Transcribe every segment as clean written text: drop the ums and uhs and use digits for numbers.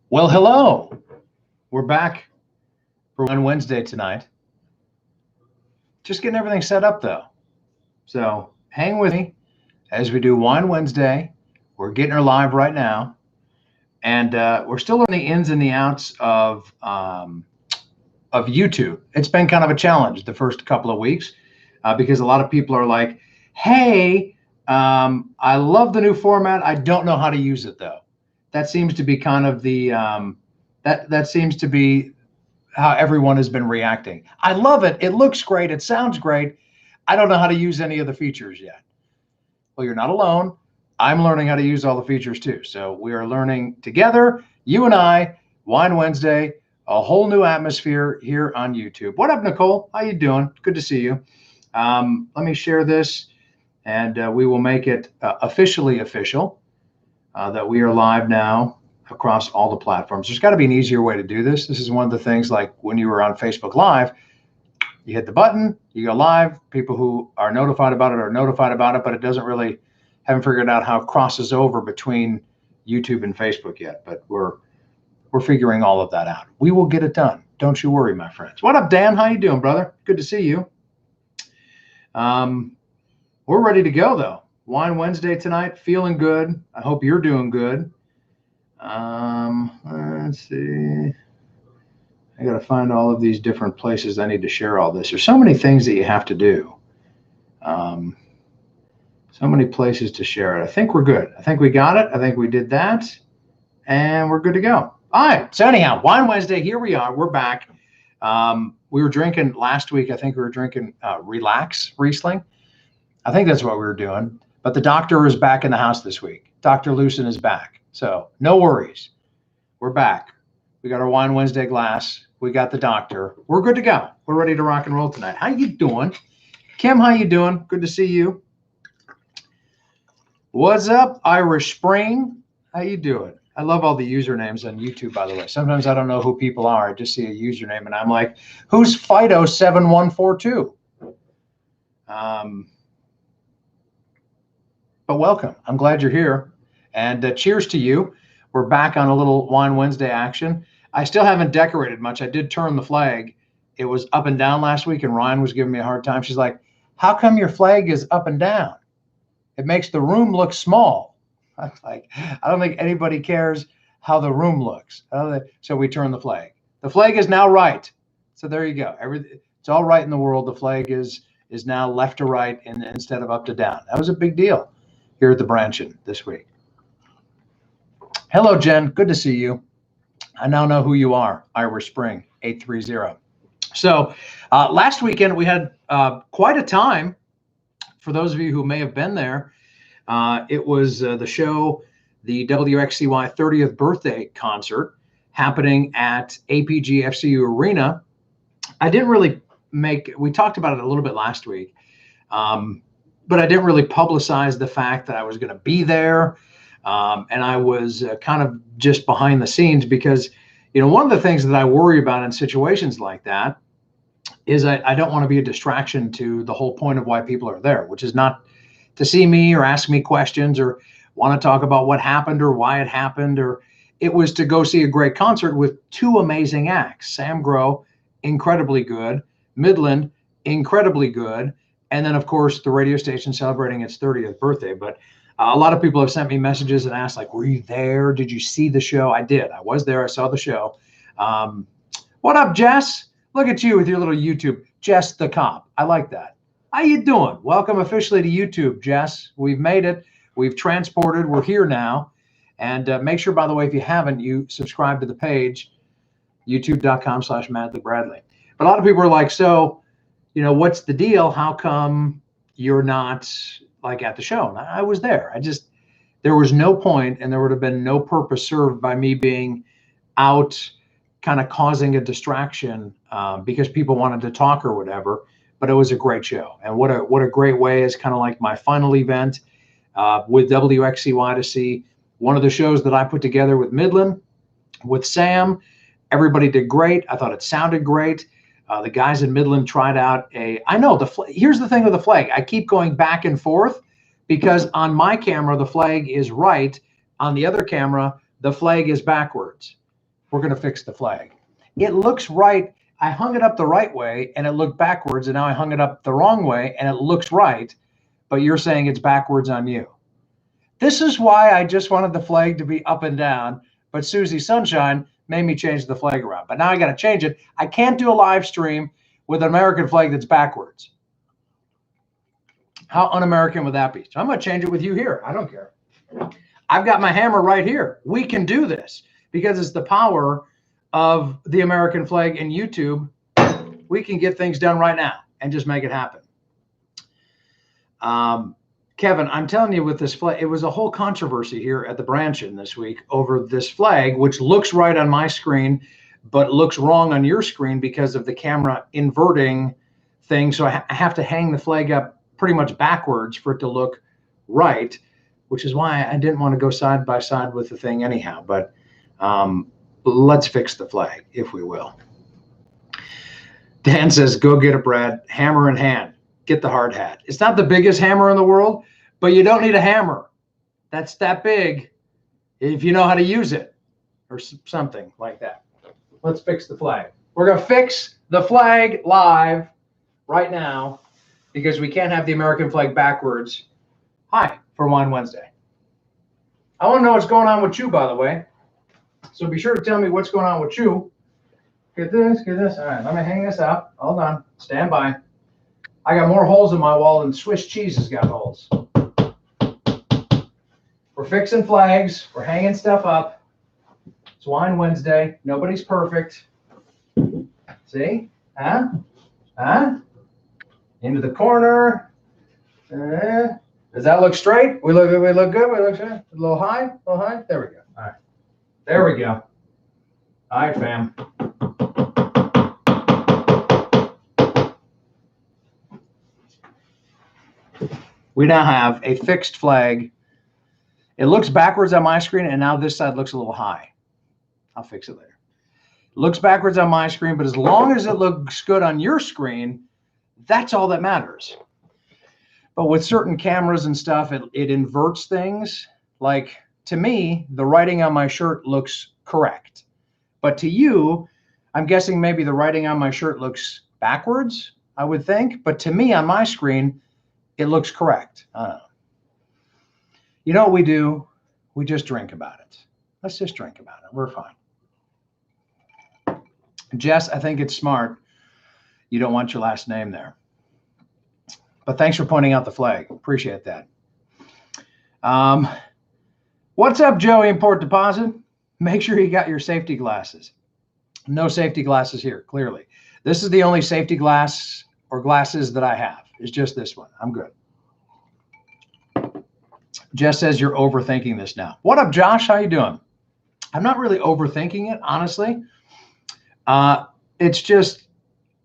Well, hello. We're back for Wine Wednesday tonight. Just getting everything set up though. So hang with me as we do Wine Wednesday. We're getting her live right now. And we're still learning the ins and the outs of YouTube. It's been kind of a challenge the first couple of weeks because a lot of people are like, hey, I love the new format. I don't know how to use it though. That seems to be kind of that seems to be how everyone has been reacting. I love it. It looks great. It sounds great. I don't know how to use any of the features yet. Well, you're not alone. I'm learning how to use all the features too. So we are learning together, you and I, Wine Wednesday, a whole new atmosphere here on YouTube. What up, Nicole? How you doing? Good to see you. Let me share this, and we will make it officially official that we are live now across all the platforms. There's got to be an easier way to do this. This is one of the things like when you were on Facebook Live, you hit the button, you go live. People who are notified about it, but it doesn't really, haven't figured out how it crosses over between YouTube and Facebook yet. But we're figuring all of that out. We will get it done. Don't you worry, my friends. What up, Dan? How you doing, brother? Good to see you. We're ready to go though. Wine Wednesday tonight, feeling good. I hope you're doing good. Let's see. I got to find all of these different places I need to share all this. There's so many things that you have to do. So many places to share it. I think we're good. I think we got it. I think we did that. And we're good to go. All right. So anyhow, Wine Wednesday, here we are. We're back. We were drinking last week. I think we were drinking Relax Riesling. I think that's what we were doing. But the doctor is back in the house this week. Dr. Lucen is back. So no worries. We're back. We got our Wine Wednesday glass. We got the doctor. We're good to go. We're ready to rock and roll tonight. How you doing? Kim, how you doing? Good to see you. What's up, Irish Spring? How you doing? I love all the usernames on YouTube, by the way. Sometimes I don't know who people are. I just see a username, and I'm like, who's Fido7142? But welcome. I'm glad you're here. And cheers to you. We're back on a little Wine Wednesday action. I still haven't decorated much. I did turn the flag. It was up and down last week, and Ryan was giving me a hard time. She's like, how come your flag is up and down? It makes the room look small. I'm like, I don't think anybody cares how the room looks. So we turn the flag. The flag is now right. So there you go. It's all right in the world. The flag is now left to right instead of up to down. That was a big deal here at the Branchin this week. Hello, Jen. Good to see you. I now know who you are. Irish Spring 830. So last weekend we had quite a time. For those of you who may have been there, it was the show, the WXCY 30th birthday concert happening at APG FCU Arena. I didn't really we talked about it a little bit last week, but I didn't really publicize the fact that I was going to be there. And I was kind of just behind the scenes because, one of the things that I worry about in situations like that is I don't want to be a distraction to the whole point of why people are there, which is not to see me or ask me questions or want to talk about what happened or why it happened, or it was to go see a great concert with two amazing acts. Sam Grow, incredibly good. Midland, incredibly good. And then, of course, the radio station celebrating its 30th birthday. But a lot of people have sent me messages and asked, like, were you there? Did you see the show? I did. I was there. I saw the show. What up, Jess? Look at you with your little YouTube. Jess the Cop. I like that. How you doing? Welcome officially to YouTube, Jess. We've made it. We've transported. We're here now. And make sure, by the way, if you haven't, you subscribe to the page, youtube.com/MadlyBradley. But a lot of people are like, so, what's the deal? How come you're not like at the show? And I was there. There was no point, and there would have been no purpose served by me being out kind of causing a distraction because people wanted to talk or whatever. But it was a great show. And what a great way is kind of like my final event with WXCY to see one of the shows that I put together with Midland, with Sam. Everybody did great. I thought it sounded great. The guys in Midland tried out here's the thing with the flag. I keep going back and forth because on my camera, the flag is right. On the other camera, the flag is backwards. We're going to fix the flag. It looks right. I hung it up the right way and it looked backwards, and now I hung it up the wrong way and it looks right, but you're saying it's backwards on you. This is why I just wanted the flag to be up and down, but Susie Sunshine made me change the flag around. But now I got to change it. I can't do a live stream with an American flag that's backwards. How un-American would that be? So I'm going to change it with you here. I don't care. I've got my hammer right here. We can do this because it's the power of the American flag and YouTube. We can get things done right now and just make it happen. Kevin, I'm telling you, with this flag, it was a whole controversy here at the Branch-In this week over this flag, which looks right on my screen, but looks wrong on your screen because of the camera inverting thing. So I have to hang the flag up pretty much backwards for it to look right, which is why I didn't want to go side by side with the thing anyhow. But let's fix the flag, if we will. Dan says, go get it, Brad. Hammer in hand. Get the hard hat. It's not the biggest hammer in the world, but you don't need a hammer that's that big if you know how to use it or something like that. Let's fix the flag. We're going to fix the flag live right now because we can't have the American flag backwards. Hi, for Wine Wednesday. I want to know what's going on with you, by the way. So be sure to tell me what's going on with you. Get this, get this. All right, let me hang this up. Hold on. Stand by. I got more holes in my wall than Swiss cheese has got holes. We're fixing flags. We're hanging stuff up. It's Wine Wednesday. Nobody's perfect. See? Huh? Huh? Into the corner. Does that look straight? We look good. We look good. We look straight. A little high. A little high. There we go. All right. There we go. All right, fam. We now have a fixed flag. It looks backwards on my screen, and now this side looks a little high. I'll fix it later. It looks backwards on my screen, but as long as it looks good on your screen, that's all that matters. But with certain cameras and stuff, it inverts things. Like, to me, the writing on my shirt looks correct. But to you, I'm guessing maybe the writing on my shirt looks backwards, I would think. But to me, on my screen, it looks correct. I don't know. You know what we do? We just drink about it. Let's just drink about it. We're fine. Jess, I think it's smart. You don't want your last name there. But thanks for pointing out the flag. Appreciate that. What's up, Joey in Port Deposit? Make sure you got your safety glasses. No safety glasses here, clearly. This is the only safety glass or glasses that I have. It's just this one. I'm good. Jess says you're overthinking this now. What up, Josh? How you doing? I'm not really overthinking it, honestly. It's just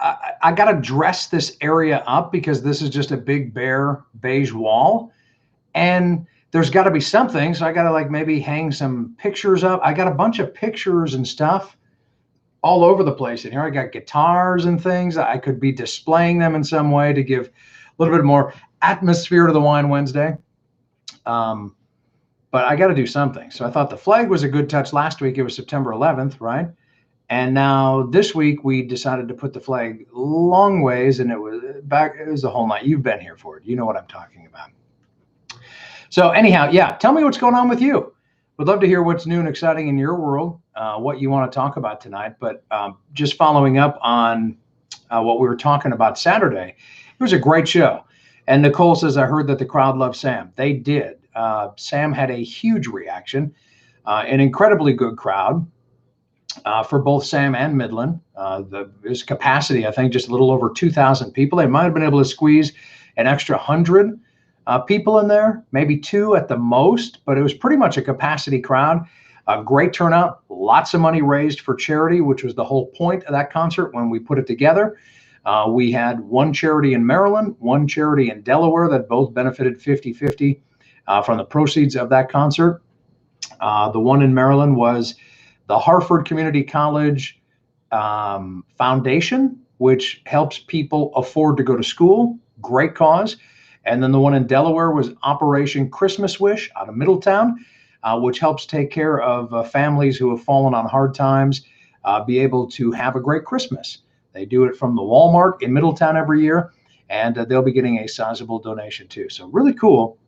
I got to dress this area up because this is just a big bare beige wall, and there's got to be something. So I got to like maybe hang some pictures up. I got a bunch of pictures and stuff all over the place in here. I got guitars and things. I could be displaying them in some way to give a little bit more atmosphere to the Wine Wednesday. But I got to do something. So I thought the flag was a good touch last week. It was September 11th, right? And now this week we decided to put the flag long ways, and it was back. It was the whole night. You've been here for it. You know what I'm talking about. So anyhow, yeah, tell me what's going on with you. Would love to hear what's new and exciting in your world, what you want to talk about tonight. But just following up on what we were talking about Saturday, it was a great show. And Nicole says, I heard that the crowd loved Sam. They did. Sam had a huge reaction, an incredibly good crowd for both Sam and Midland. His capacity, I think, just a little over 2,000 people. They might have been able to squeeze an extra 100 people in there, maybe 2 at the most, but it was pretty much a capacity crowd. A great turnout, lots of money raised for charity, which was the whole point of that concert when we put it together. We had one charity in Maryland, one charity in Delaware that both benefited 50-50 from the proceeds of that concert. The one in Maryland was the Harford Community College Foundation, which helps people afford to go to school. Great cause. And then the one in Delaware was Operation Christmas Wish out of Middletown. which helps take care of families who have fallen on hard times, be able to have a great Christmas. They do it from the Walmart in Middletown every year, and they'll be getting a sizable donation too. So really cool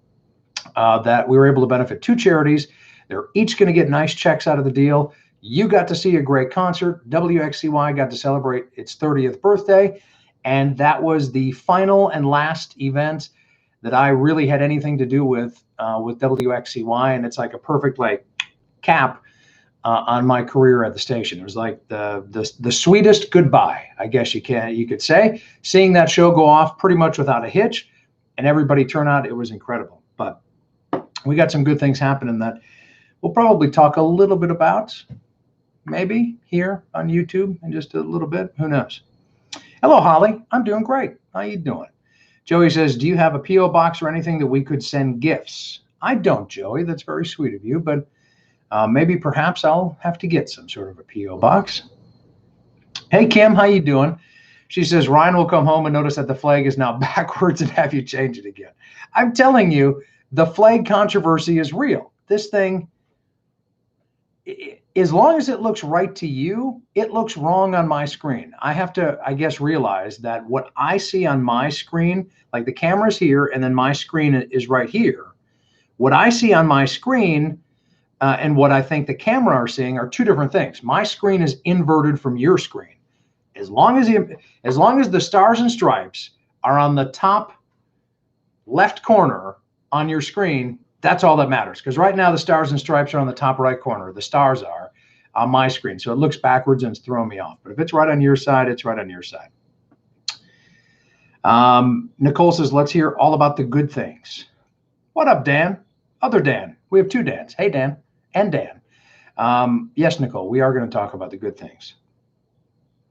that we were able to benefit two charities. They're each going to get nice checks out of the deal. You got to see a great concert. WXCY got to celebrate its 30th birthday. And that was the final and last event that I really had anything to do with WXCY. And it's like a perfect cap on my career at the station. It was like the sweetest goodbye, I guess you could say. Seeing that show go off pretty much without a hitch and everybody turn out, it was incredible. But we got some good things happening that we'll probably talk a little bit about, maybe here on YouTube in just a little bit. Who knows? Hello, Holly. I'm doing great. How you doing? Joey says, do you have a P.O. box or anything that we could send gifts? I don't, Joey. That's very sweet of you, but maybe perhaps I'll have to get some sort of a P.O. box. Hey, Kim, how you doing? She says, Ryan will come home and notice that the flag is now backwards and have you change it again. I'm telling you, the flag controversy is real. This thing, as long as it looks right to you, it looks wrong on my screen. I have to, I guess, realize that what I see on my screen, like the camera's here and then my screen is right here. What I see on my screen and what I think the camera are seeing are two different things. My screen is inverted from your screen. As long as the stars and stripes are on the top left corner on your screen, that's all that matters. Because right now the stars and stripes are on the top right corner. The stars are on my screen. So it looks backwards and it's throwing me off. But if it's right on your side, it's right on your side. Nicole says, let's hear all about the good things. What up, Dan? Other Dan. We have two Dans. Hey, Dan and Dan. Yes, Nicole, we are going to talk about the good things.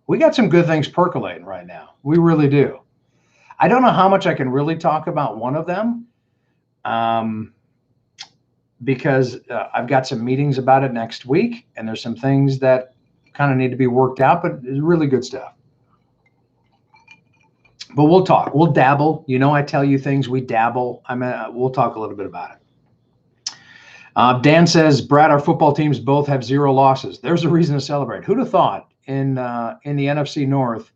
We got some good things percolating right now. We really do. I don't know how much I can really talk about one of them because I've got some meetings about it next week, and there's some things that kind of need to be worked out, but it's really good stuff. But we'll talk. We'll dabble. You know, I tell you things, we dabble. We'll talk a little bit about it. Dan says, Brad, our football teams both have 0 losses. There's a reason to celebrate. Who'd have thought in the NFC North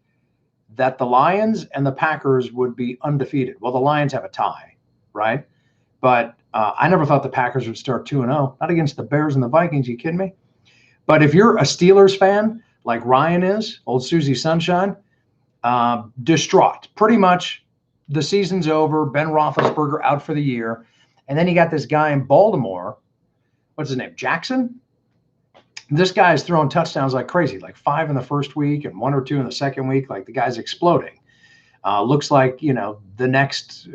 that the Lions and the Packers would be undefeated? Well, the Lions have a tie, right? But I never thought the Packers would start 2-0, not against the Bears and the Vikings. You kidding me? But if you're a Steelers fan, like Ryan is, old Susie Sunshine, distraught. Pretty much the season's over. Ben Roethlisberger out for the year. And then you got this guy in Baltimore. What's his name? Jackson? This guy is throwing touchdowns like crazy, like 5 in the first week and 1 or 2 in the second week. Like the guy's exploding. Looks like, the next,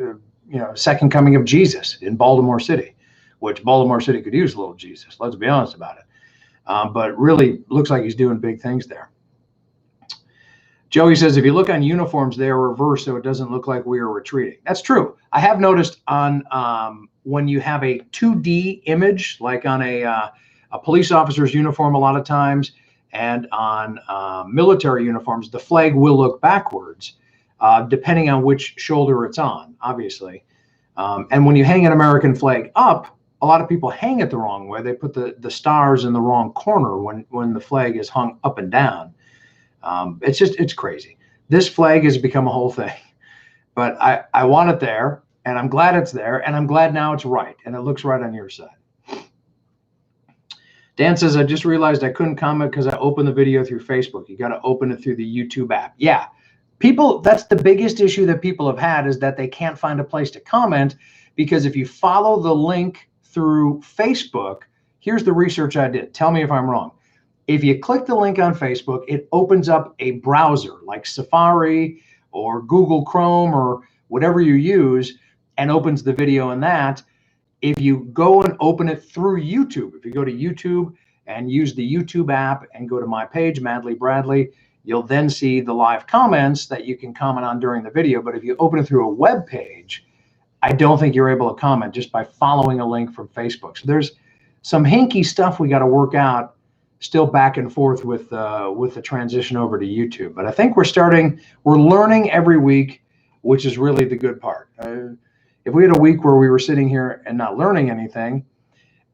second coming of Jesus in Baltimore City, which Baltimore City could use a little Jesus. Let's be honest about it. But really looks like he's doing big things there. Joey says, if you look on uniforms, they are reversed, so it doesn't look like we are retreating. That's true. I have noticed on when you have a 2D image, like on a police officer's uniform a lot of times, and on military uniforms, the flag will look backwards, depending on which shoulder it's on, obviously. And when you hang an American flag up, a lot of people hang it the wrong way. They put the stars in the wrong corner when the flag is hung up and down. It's crazy. This flag has become a whole thing, but I want it there, and I'm glad it's there, and I'm glad now it's right, and it looks right on your side. Dan says, I just realized I couldn't comment because I opened the video through Facebook. You got to open it through the YouTube app. Yeah, people, that's the biggest issue that people have had, is that they can't find a place to comment, because if you follow the link through Facebook, here's the research I did. Tell me if I'm wrong. If you click the link on Facebook, it opens up a browser like Safari or Google Chrome or whatever you use, and opens the video in that. If you go and open it through YouTube, if you go to YouTube and use the YouTube app and go to my page, Madly Bradley, you'll then see the live comments that you can comment on during the video. But if you open it through a web page, I don't think you're able to comment just by following a link from Facebook. So there's some hinky stuff we got to work out still back and forth with the transition over to YouTube. But I think we're learning every week, which is really the good part. If we had a week where we were sitting here and not learning anything,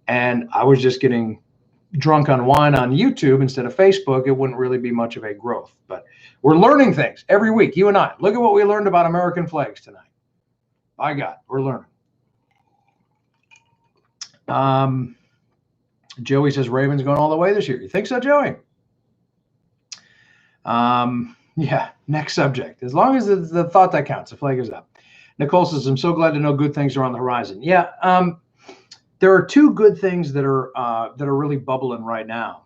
and I was just getting drunk on wine on YouTube instead of Facebook, it wouldn't really be much of a growth. But we're learning things every week, you and I. Look at what we learned about American flags tonight. By God, we're learning. Joey says Ravens going all the way this year. You think so, Joey? Yeah, next subject. As long as it's the thought that counts, the flag is up. Nicole says, I'm so glad to know good things are on the horizon. Yeah, there are two good things that are really bubbling right now.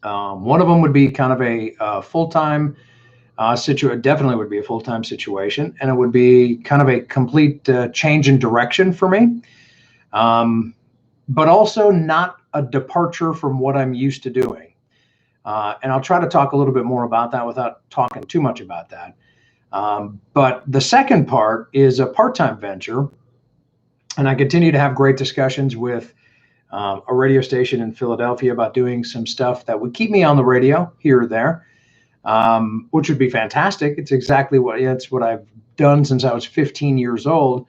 One of them would be kind of a full-time situation. Definitely would be a full-time situation, and it would be kind of a complete change in direction for me. But also not a departure from what I'm used to doing. And I'll try to talk a little bit more about that without talking too much about that. But the second part is a part-time venture. And I continue to have great discussions with a radio station in Philadelphia about doing some stuff that would keep me on the radio here or there, which would be fantastic. It's exactly what I've done since I was 15 years old.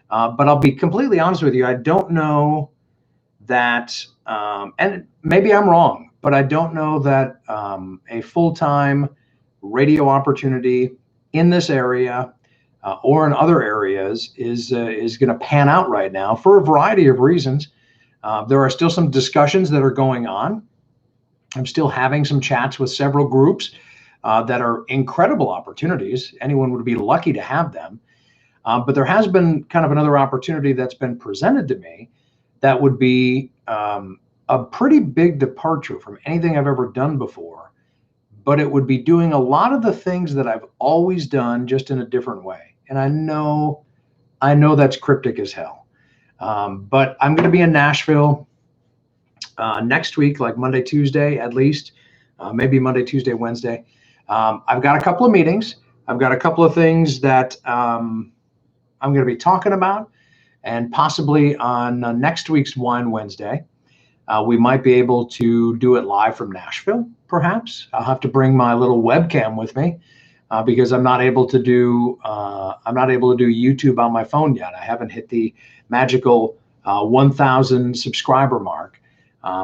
But I'll be completely honest with you. I don't know that, and maybe I'm wrong, but I don't know that a full-time radio opportunity in this area or in other areas is going to pan out right now for a variety of reasons. There are still some discussions that are going on. I'm still having some chats with several groups that are incredible opportunities. Anyone would be lucky to have them. But there has been kind of another opportunity that's been presented to me that would be a pretty big departure from anything I've ever done before, but it would be doing a lot of the things that I've always done, just in a different way. And I know that's cryptic as hell. But I'm going to be in Nashville next week, like Monday, Tuesday, at least, maybe Monday, Tuesday, Wednesday. I've got a couple of meetings. I've got a couple of things that I'm going to be talking about, and possibly on next week's Wine Wednesday, we might be able to do it live from Nashville, perhaps. I'll have to bring my little webcam with me because I'm not able to do YouTube on my phone yet. I haven't hit the magical 1,000 subscriber mark,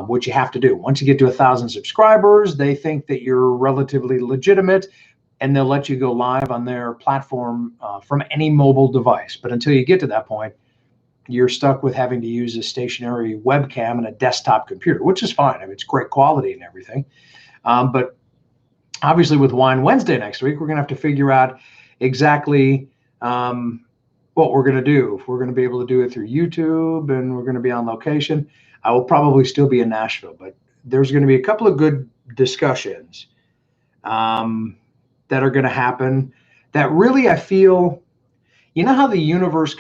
which you have to do. Once you get to 1,000 subscribers, they think that you're relatively legitimate, and they'll let you go live on their platform from any mobile device. But until you get to that point, you're stuck with having to use a stationary webcam and a desktop computer, which is fine. I mean, it's great quality and everything. But obviously with Wine Wednesday next week, we're going to have to figure out exactly what we're going to do. If we're going to be able to do it through YouTube and we're going to be on location, I will probably still be in Nashville. But there's going to be a couple of good discussions that are going to happen that really, I feel, you know how the universe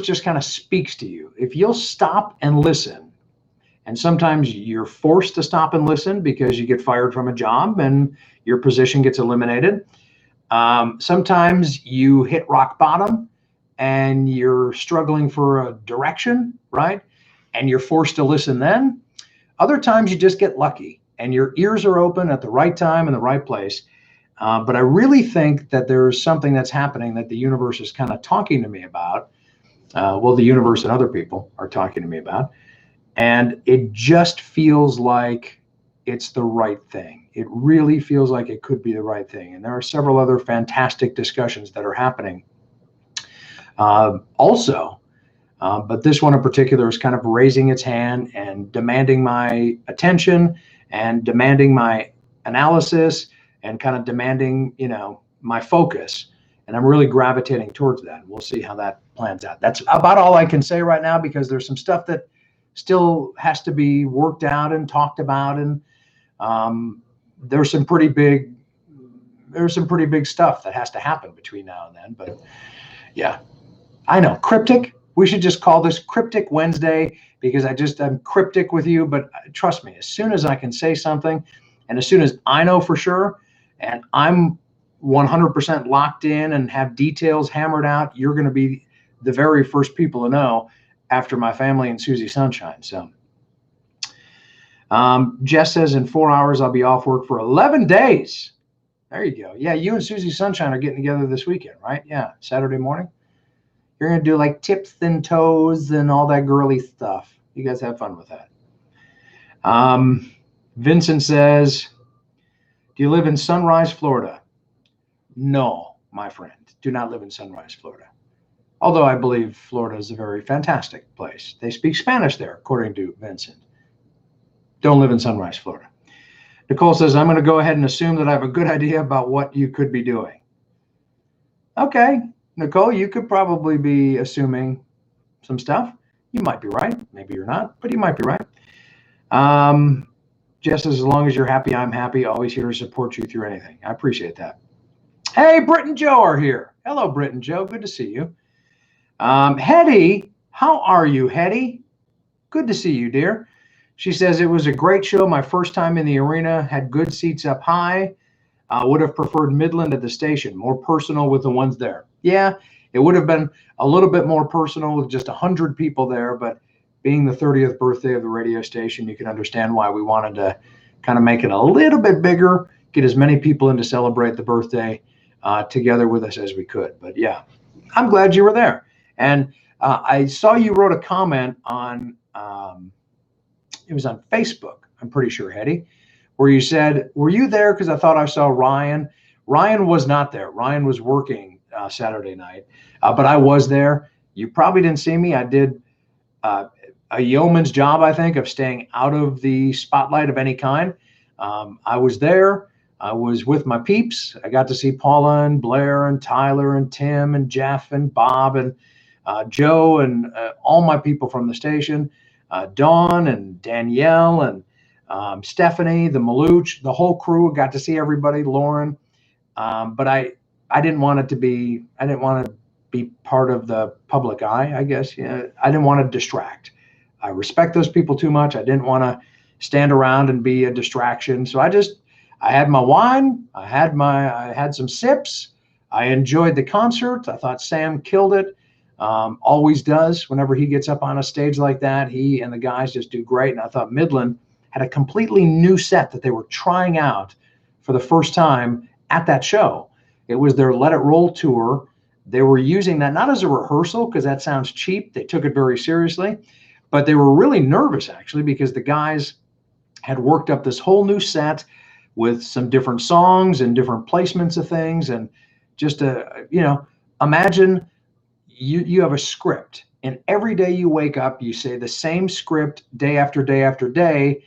just kind of speaks to you. If you'll stop and listen, and sometimes you're forced to stop and listen because you get fired from a job and your position gets eliminated. Sometimes you hit rock bottom and you're struggling for a direction, right? And you're forced to listen then. Other times you just get lucky and your ears are open at the right time in the right place. But I really think that there's something that's happening that the universe is kind of talking to me about. Well, the universe and other people are talking to me about. And it just feels like it's the right thing. It really feels like it could be the right thing. And there are several other fantastic discussions that are happening also. But this one in particular is kind of raising its hand and demanding my attention and demanding my analysis and kind of demanding, my focus. And I'm really gravitating towards that. We'll see how that plans out. That's about all I can say right now, because there's some stuff that still has to be worked out and talked about. And there's some pretty big stuff that has to happen between now and then. But yeah, I know, cryptic. We should just call this Cryptic Wednesday, because I'm cryptic with you. But trust me, as soon as I can say something, and as soon as I know for sure, and I'm 100% locked in and have details hammered out, you're going to be the very first people to know, after my family and Susie Sunshine. So Jess says in 4 hours, I'll be off work for 11 days. There you go. Yeah, you and Susie Sunshine are getting together this weekend, right? Yeah, Saturday morning. You're going to do like tips and toes and all that girly stuff. You guys have fun with that. Vincent says, do you live in Sunrise, Florida? No, my friend, do not live in Sunrise, Florida. Although I believe Florida is a very fantastic place. They speak Spanish there, according to Vincent. Don't live in Sunrise, Florida. Nicole says, I'm going to go ahead and assume that I have a good idea about what you could be doing. Okay, Nicole, you could probably be assuming some stuff. You might be right. Maybe you're not, but you might be right. Just as long as you're happy, I'm happy. Always here to support you through anything. I appreciate that. Hey, Britt and Joe are here. Hello, Britt and Joe. Good to see you. Hetty, how are you, Hetty? Good to see you, dear. She says, it was a great show. My first time in the arena, had good seats up high. Would have preferred Midland at the station, more personal with the ones there. Yeah, it would have been a little bit more personal with just 100 people there, but being the 30th birthday of the radio station, you can understand why we wanted to kind of make it a little bit bigger, get as many people in to celebrate the birthday together with us as we could. But yeah, I'm glad you were there. And I saw you wrote a comment on, it was on Facebook, I'm pretty sure, Hetty, where you said, were you there? Because I thought I saw Ryan. Ryan was not there. Ryan was working Saturday night, but I was there. You probably didn't see me. I did a yeoman's job, I think, of staying out of the spotlight of any kind. I was there. I was with my peeps. I got to see Paula and Blair and Tyler and Tim and Jeff and Bob and Joe and all my people from the station, Dawn and Danielle and Stephanie, the Maluch, the whole crew. Got to see everybody, Lauren. But I didn't want it to be, I didn't want to be part of the public eye, I guess. I didn't want to distract. I respect those people too much. I didn't want to stand around and be a distraction. So I had my wine. I had some sips. I enjoyed the concert. I thought Sam killed it. Always does. Whenever he gets up on a stage like that, he and the guys just do great. And I thought Midland had a completely new set that they were trying out for the first time at that show. It was their Let It Roll tour. They were using that not as a rehearsal, because that sounds cheap. They took it very seriously, but they were really nervous actually, because the guys had worked up this whole new set with some different songs and different placements of things. And just imagine you have a script, and every day you wake up, you say the same script day after day after day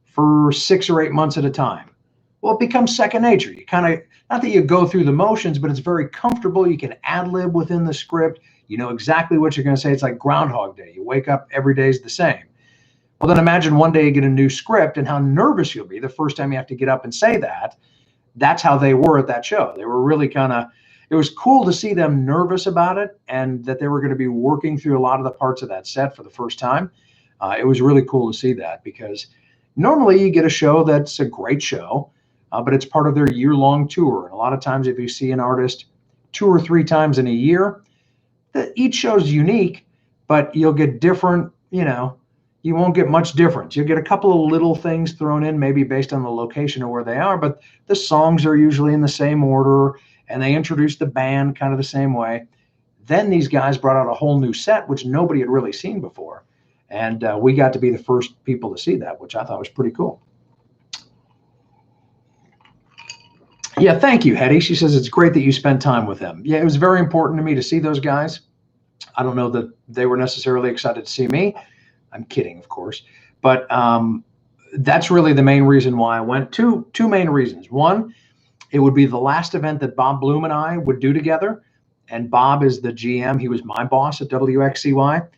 for 6 or 8 months at a time. Well, it becomes second nature. You kind of, not that you go through the motions, but it's very comfortable. You can ad lib within the script. You know exactly what you're going to say. It's like Groundhog Day. You wake up, every day is the same. Well, then imagine one day you get a new script and how nervous you'll be the first time you have to get up and say that. That's how they were at that show. They were really it was cool to see them nervous about it, and that they were going to be working through a lot of the parts of that set for the first time. It was really cool to see that, because normally you get a show that's a great show, but it's part of their year-long tour. And a lot of times if you see an artist 2 or 3 times in a year, each show's unique, but you'll get different, you won't get much difference. You'll get a couple of little things thrown in, maybe based on the location or where they are, but the songs are usually in the same order, and they introduce the band kind of the same way. Then these guys brought out a whole new set, which nobody had really seen before. And we got to be the first people to see that, which I thought was pretty cool. Yeah, thank you, Hetty. She says it's great that you spent time with them. Yeah, it was very important to me to see those guys. I don't know that they were necessarily excited to see me. I'm kidding, of course. But that's really the main reason why I went. Two main reasons. One, it would be the last event that Bob Bloom and I would do together. And Bob is the GM. He was my boss at WXCY.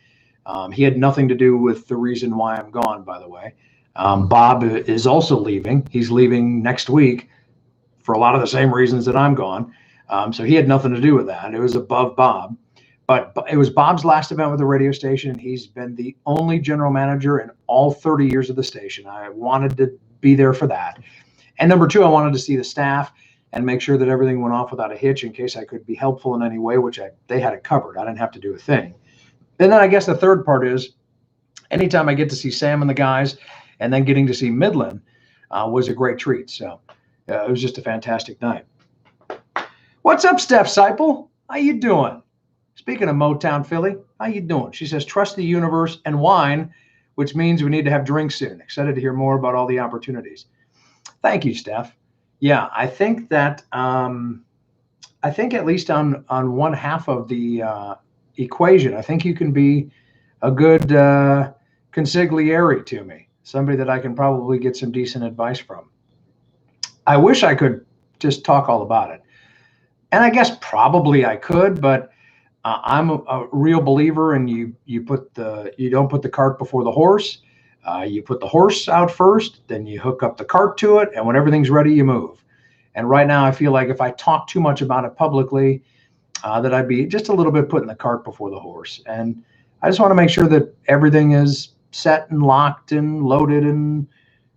He had nothing to do with the reason why I'm gone, by the way. Bob is also leaving. He's leaving next week for a lot of the same reasons that I'm gone. So he had nothing to do with that. It was above Bob. But it was Bob's last event with the radio station. He's been the only general manager in all 30 years of the station. I wanted to be there for that. And number two, I wanted to see the staff and make sure that everything went off without a hitch in case I could be helpful in any way, which they had it covered. I didn't have to do a thing. And then I guess the third part is anytime I get to see Sam and the guys, and then getting to see Midland was a great treat. So it was just a fantastic night. What's up, Steph Seipel? How you doing? Speaking of Motown Philly, how you doing? She says, trust the universe and wine, which means we need to have drinks soon. Excited to hear more about all the opportunities. Thank you, Steph. Yeah, I think that I think at least on one half of the equation, I think you can be a good consigliere to me, somebody that I can probably get some decent advice from. I wish I could just talk all about it. And I guess probably I could, but I'm a real believer in you don't put the cart before the horse. You put the horse out first, then you hook up the cart to it, and when everything's ready, you move. And right now, I feel like if I talk too much about it publicly, that I'd be just a little bit putting the cart before the horse. And I just want to make sure that everything is set and locked and loaded and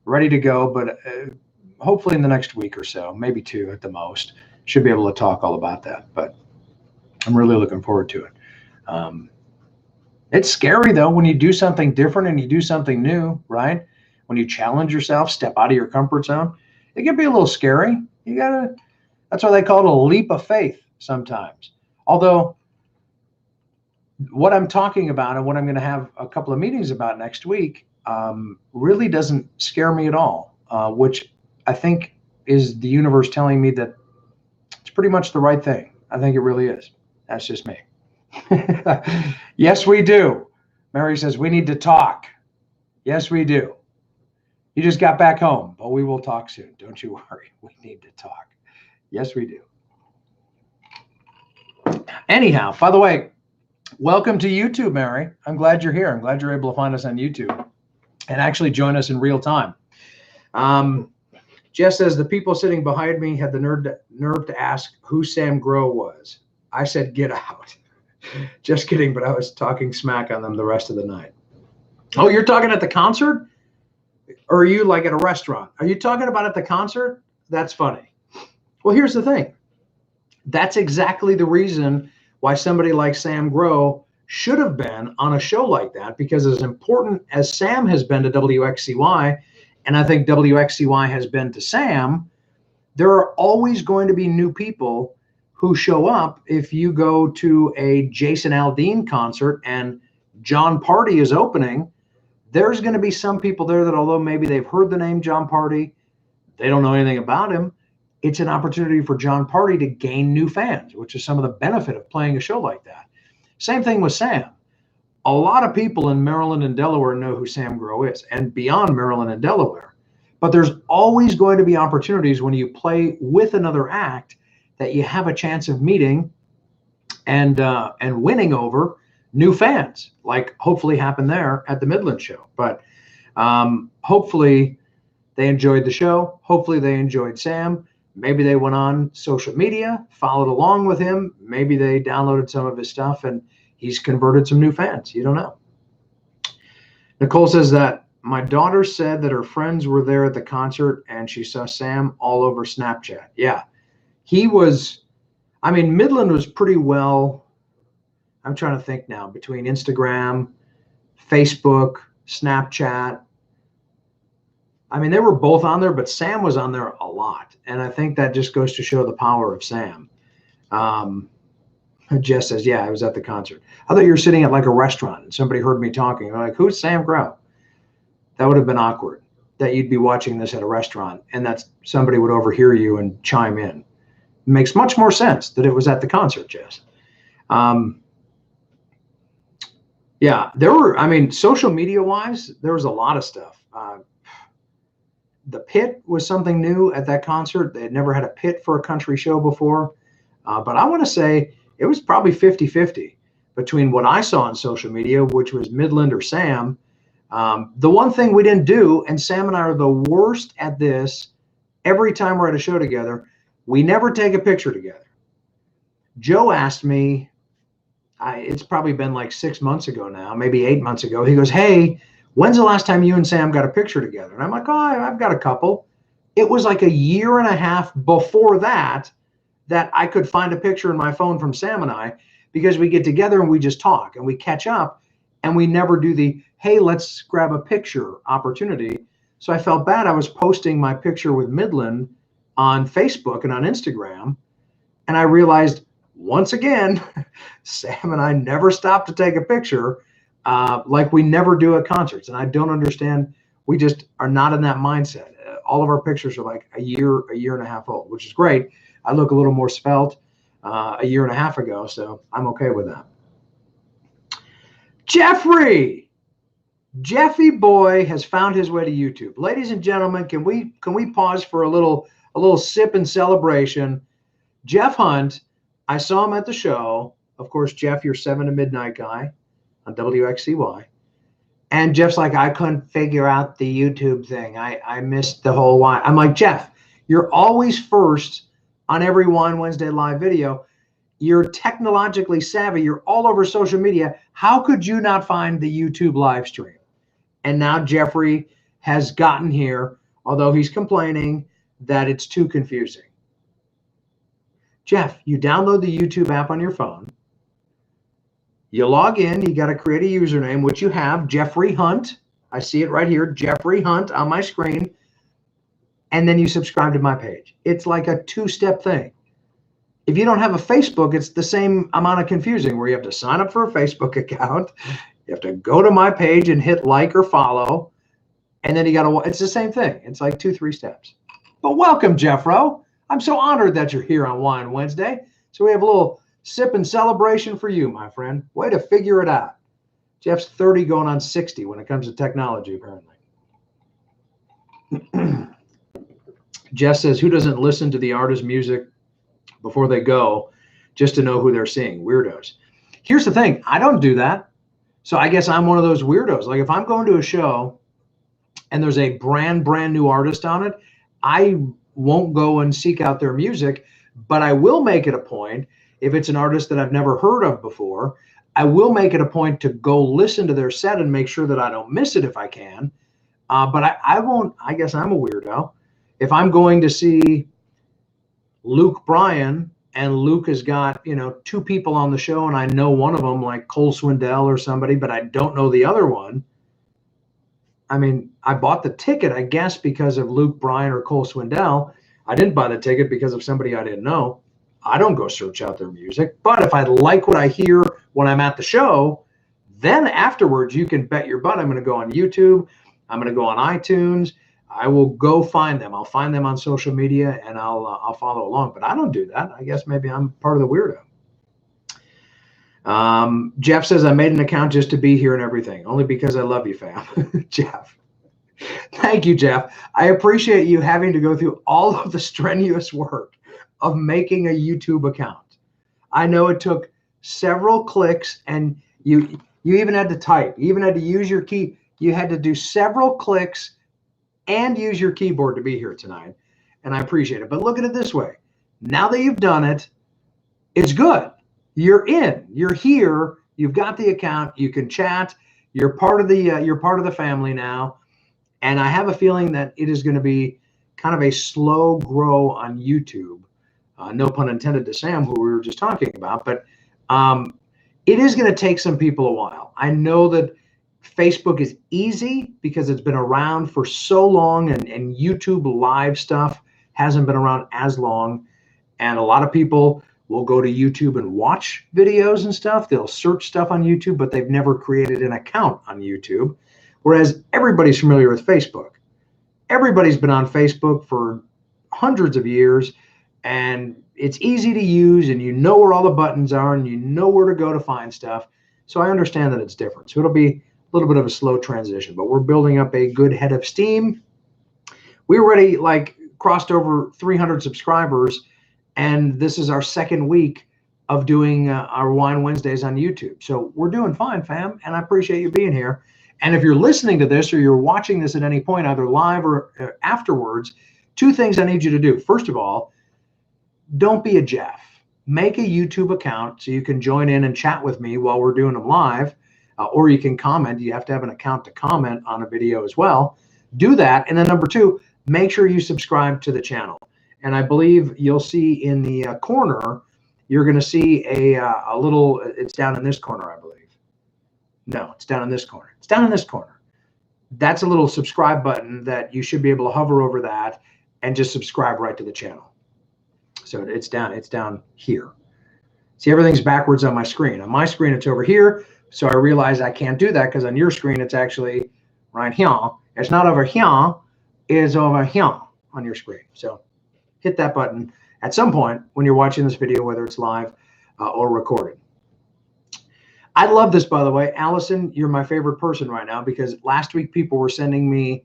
ready to go. But hopefully in the next week or so, maybe 2 at the most, should be able to talk all about that. But I'm really looking forward to it. It's scary, though, when you do something different and you do something new, right? When you challenge yourself, step out of your comfort zone, it can be a little scary. That's why they call it a leap of faith sometimes. Although what I'm talking about and what I'm going to have a couple of meetings about next week really doesn't scare me at all, which I think is the universe telling me that it's pretty much the right thing. I think it really is. That's just me. Yes, we do. Mary says, we need to talk. Yes, we do. You just got back home, but we will talk soon. Don't you worry. We need to talk. Yes, we do. Anyhow, by the way, welcome to YouTube, Mary. I'm glad you're here. I'm glad you're able to find us on YouTube and actually join us in real time. Jess says, the people sitting behind me had the nerve to ask who Sam Grow was. I said, get out. Just kidding, but I was talking smack on them the rest of the night. Oh, you're talking at the concert? Or are you like at a restaurant? Are you talking about at the concert? That's funny. Well, here's the thing. That's exactly the reason why somebody like Sam Grow should have been on a show like that, because as important as Sam has been to WXCY, and I think WXCY has been to Sam, there are always going to be new people who show up. If you go to a Jason Aldean concert and John Party is opening, there's going to be some people there that, although maybe they've heard the name John Party, they don't know anything about him. It's an opportunity for John Party to gain new fans, which is some of the benefit of playing a show like that. Same thing with Sam. A lot of people in Maryland and Delaware know who Sam Grow is, and beyond Maryland and Delaware. But there's always going to be opportunities when you play with another act that you have a chance of meeting and winning over new fans, like hopefully happened there at the Midland show. But hopefully they enjoyed the show. Hopefully they enjoyed Sam. Maybe they went on social media, followed along with him. Maybe they downloaded some of his stuff and he's converted some new fans. You don't know. Nicole says that my daughter said that her friends were there at the concert and she saw Sam all over Snapchat. Yeah, he was, I mean, Midland was pretty well, I'm trying to think now, between Instagram, Facebook, Snapchat. I mean, they were both on there, but Sam was on there a lot. And I think that just goes to show the power of Sam. Jess says, yeah, I was at the concert. I thought you were sitting at like a restaurant and somebody heard me talking. They're like, who's Sam Grow? That would have been awkward, that you'd be watching this at a restaurant and that somebody would overhear you and chime in. It makes much more sense that it was at the concert, Jess. Yeah, there were, I mean, social media wise, there was a lot of stuff. The pit was something new at that concert. They had never had a pit for a country show before. But I want to say it was probably 50-50 between what I saw on social media, which was Midland or Sam. The one thing we didn't do, and Sam and I are the worst at this, every time we're at a show together, we never take a picture together. Joe asked me, it's probably been like 6 months ago now, maybe 8 months ago. He goes, hey, when's the last time you and Sam got a picture together? And I'm like, oh, I've got a couple. It was like a year and a half before that I could find a picture in my phone from Sam and I, because we get together and we just talk and we catch up and we never do the, hey, let's grab a picture opportunity. So I felt bad. I was posting my picture with Midland on Facebook and on Instagram. And I realized, once again, Sam and I never stop to take a picture, like we never do at concerts. And I don't understand. We just are not in that mindset. All of our pictures are like a year and a half old, which is great. I look a little more svelte a year and a half ago, so I'm okay with that. Jeffy boy has found his way to YouTube. Ladies and gentlemen, can we pause for a little sip and celebration? Jeff Hunt, I saw him at the show. Of course, Jeff, you're 7 to midnight guy on WXCY. And Jeff's like, I couldn't figure out the YouTube thing. I missed the whole wine. I'm like, Jeff, you're always first on every Wine Wednesday live video. You're technologically savvy. You're all over social media. How could you not find the YouTube live stream? And now Jeffrey has gotten here, although he's complaining that it's too confusing. Jeff, you download the YouTube app on your phone. You log in. You got to create a username, which you have, Jeffrey Hunt. I see it right here, Jeffrey Hunt on my screen. And then you subscribe to my page. It's like a two-step thing. If you don't have a Facebook, it's the same amount of confusing where you have to sign up for a Facebook account. You have to go to my page and hit like or follow. And then you got to, it's the same thing. It's like 2-3 steps. But welcome, Jeffro. I'm so honored that you're here on Wine Wednesday. So we have a little sip and celebration for you, my friend. Way to figure it out. Jeff's 30 going on 60 when it comes to technology, apparently. Jeff says, who doesn't listen to the artist's music before they go just to know who they're seeing? Weirdos. Here's the thing. I don't do that. So I guess I'm one of those weirdos. Like if I'm going to a show and there's a brand new artist on it, I won't go and seek out their music, but I will make it a point, if it's an artist that I've never heard of before, I will make it a point to go listen to their set and make sure that I don't miss it if I can. But I won't, I guess I'm a weirdo. If I'm going to see Luke Bryan and Luke has got, 2 people on the show and I know one of them like Cole Swindell or somebody, but I don't know the other one. I mean, I bought the ticket, I guess, because of Luke Bryan or Cole Swindell. I didn't buy the ticket because of somebody I didn't know. I don't go search out their music. But if I like what I hear when I'm at the show, then afterwards you can bet your butt I'm going to go on YouTube. I'm going to go on iTunes. I will go find them. I'll find them on social media and I'll follow along. But I don't do that. I guess maybe I'm part of the weirdo. Jeff says, I made an account just to be here and everything. Only because I love you, fam. Jeff. Thank you, Jeff. I appreciate you having to go through all of the strenuous work of making a YouTube account. I know it took several clicks and you even had to type. You even had to use your key. You had to do several clicks and use your keyboard to be here tonight. And I appreciate it. But look at it this way. Now that you've done it, it's good. You're in. You're here. You've got the account. You can chat. You're part of the family now. And I have a feeling that it is going to be kind of a slow grow on YouTube. No pun intended to Sam, who we were just talking about. But it is going to take some people a while. I know that Facebook is easy because it's been around for so long, and YouTube live stuff hasn't been around as long. And a lot of people will go to YouTube and watch videos and stuff. They'll search stuff on YouTube, but they've never created an account on YouTube. Whereas everybody's familiar with Facebook. Everybody's been on Facebook for hundreds of years, and it's easy to use, and you know where all the buttons are, and you know where to go to find stuff. So I understand that it's different. So it'll be a little bit of a slow transition, but we're building up a good head of steam. We already crossed over 300 subscribers, and this is our second week of doing our Wine Wednesdays on YouTube. So we're doing fine, fam, and I appreciate you being here. And if you're listening to this or you're watching this at any point, either live or afterwards, 2 things I need you to do. First of all, don't be a Jeff. Make a YouTube account so you can join in and chat with me while we're doing them live, or you can comment. You have to have an account to comment on a video as well. Do that. And then number 2, make sure you subscribe to the channel. And I believe you'll see in the corner, you're going to see a little, it's down in this corner, I believe. No, it's down in this corner. It's down in this corner. That's a little subscribe button that you should be able to hover over that and just subscribe right to the channel. So it's down here. See, everything's backwards on my screen. On my screen, it's over here. So I realize I can't do that because on your screen, it's actually right here. It's not over here. It's over here on your screen. So hit that button at some point when you're watching this video, whether it's live or recorded. I love this, by the way. Allison, you're my favorite person right now because last week people were sending me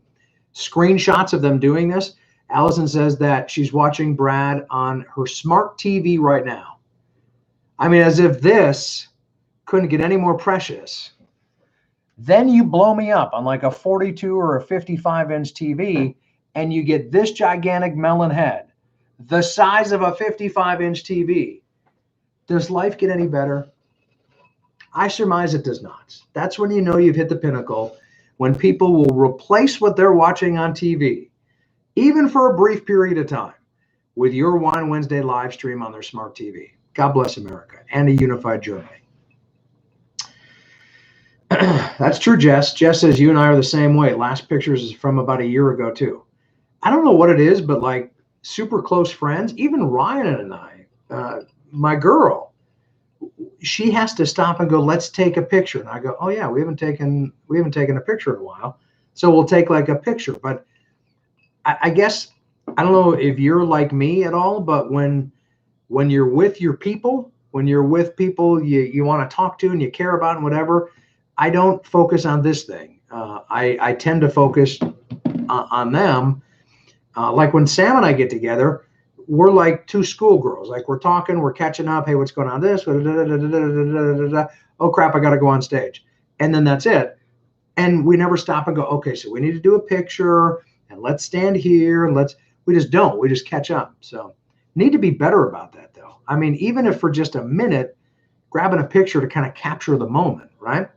screenshots of them doing this. Allison says that she's watching Brad on her smart TV right now. I mean, as if this couldn't get any more precious. Then you blow me up on like a 42 or a 55-inch TV, and you get this gigantic melon head, the size of a 55-inch TV. Does life get any better? I surmise it does not. That's when you know you've hit the pinnacle, when people will replace what they're watching on TV, even for a brief period of time, with your Wine Wednesday live stream on their smart TV. God bless America and a unified Germany. That's true, Jess. Jess says you and I are the same way. Last pictures is from about a year ago, too. I don't know what it is, but like super close friends, even Ryan and I, my girl, she has to stop and go, let's take a picture. And I go, oh yeah, we haven't taken a picture in a while. So we'll take like a picture. But I guess, I don't know if you're like me at all, but when you're with your people, when you're with people you want to talk to and you care about and whatever, I don't focus on this thing. I tend to focus on them. Like when Sam and I get together, we're like two schoolgirls. Like we're talking, we're catching up. Hey, what's going on? This. Oh crap! I got to go on stage, and then that's it. And we never stop and go, okay, so we need to do a picture, and let's stand here, and we just don't. We just catch up. So need to be better about that, though. I mean, even if for just a minute, grabbing a picture to kind of capture the moment, right?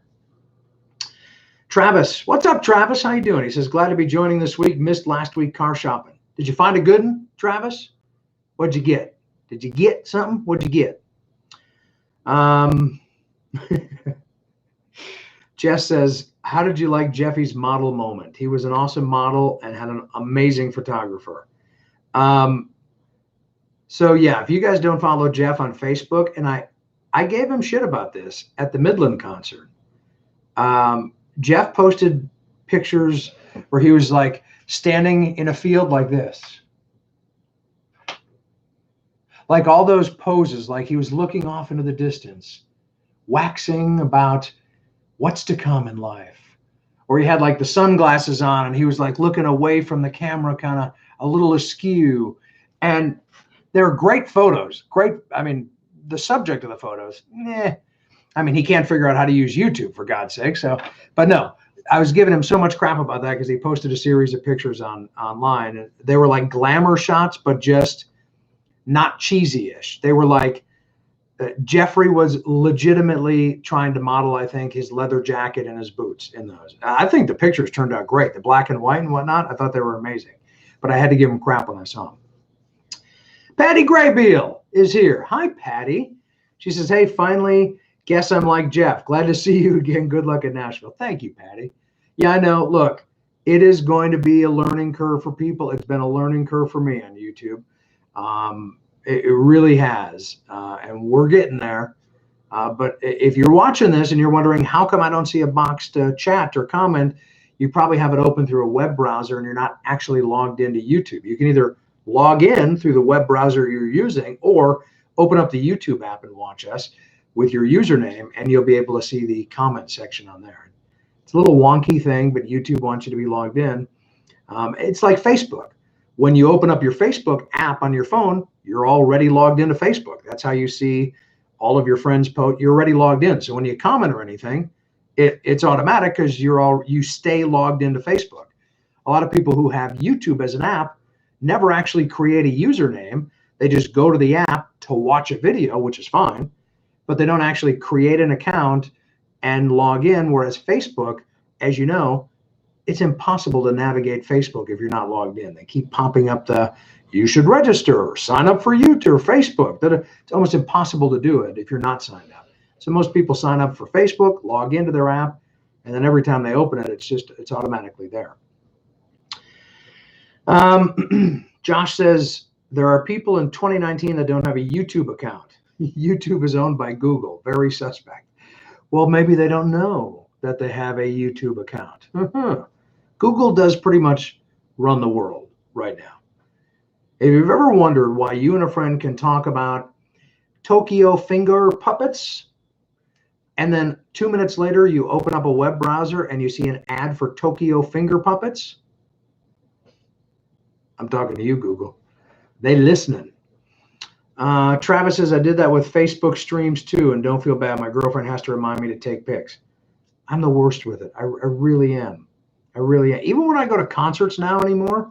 Travis, what's up, Travis? How you doing? He says, glad to be joining this week. Missed last week car shopping. Did you find a good one, Travis? What'd you get? Did you get something? What'd you get? Jess says, how did you like Jeffy's model moment? He was an awesome model and had an amazing photographer. So yeah, if you guys don't follow Jeff on Facebook, and I gave him shit about this at the Midland concert. Jeff posted pictures where he was like standing in a field like this. Like all those poses, like he was looking off into the distance, waxing about what's to come in life. Or he had like the sunglasses on and he was like looking away from the camera, kind of a little askew. And they're great photos. Great. I mean, the subject of the photos, I mean, he can't figure out how to use YouTube, for God's sake. So, but no, I was giving him so much crap about that because he posted a series of pictures online. And they were like glamour shots, but just not cheesy-ish. They were like, Jeffrey was legitimately trying to model, I think, his leather jacket and his boots in those. I think the pictures turned out great. The black and white and whatnot, I thought they were amazing. But I had to give him crap when I saw him. Patty Graybeal is here. Hi, Patty. She says, hey, finally, guess I'm like Jeff. Glad to see you again. Good luck at Nashville. Thank you, Patty. Yeah, I know. Look, it is going to be a learning curve for people. It's been a learning curve for me on YouTube. It really has. And we're getting there. But if you're watching this and you're wondering, how come I don't see a box to chat or comment, you probably have it open through a web browser and you're not actually logged into YouTube. You can either log in through the web browser you're using or open up the YouTube app and watch us with your username, and you'll be able to see the comment section on there. It's a little wonky thing, but YouTube wants you to be logged in. It's like Facebook. When you open up your Facebook app on your phone, you're already logged into Facebook. That's how you see all of your friends' post. You're already logged in. So when you comment or anything, it's automatic because you stay logged into Facebook. A lot of people who have YouTube as an app never actually create a username. They just go to the app to watch a video, which is fine, but they don't actually create an account and log in. Whereas Facebook, as you know, it's impossible to navigate Facebook if you're not logged in. They keep popping up you should register or sign up for YouTube or Facebook. It's almost impossible to do it if you're not signed up. So most people sign up for Facebook, log into their app, and then every time they open it, it's automatically there. Josh says, there are people in 2019 that don't have a YouTube account. YouTube is owned by Google. Very suspect. Well, maybe they don't know that they have a YouTube account. Google does pretty much run the world right now. If you've ever wondered why you and a friend can talk about Tokyo finger puppets, and then 2 minutes later you open up a web browser and you see an ad for Tokyo finger puppets, I'm talking to you, Google. They listening. Travis says, I did that with Facebook streams too, and don't feel bad. My girlfriend has to remind me to take pics. I'm the worst with it. I really am. I really am. Even when I go to concerts now anymore,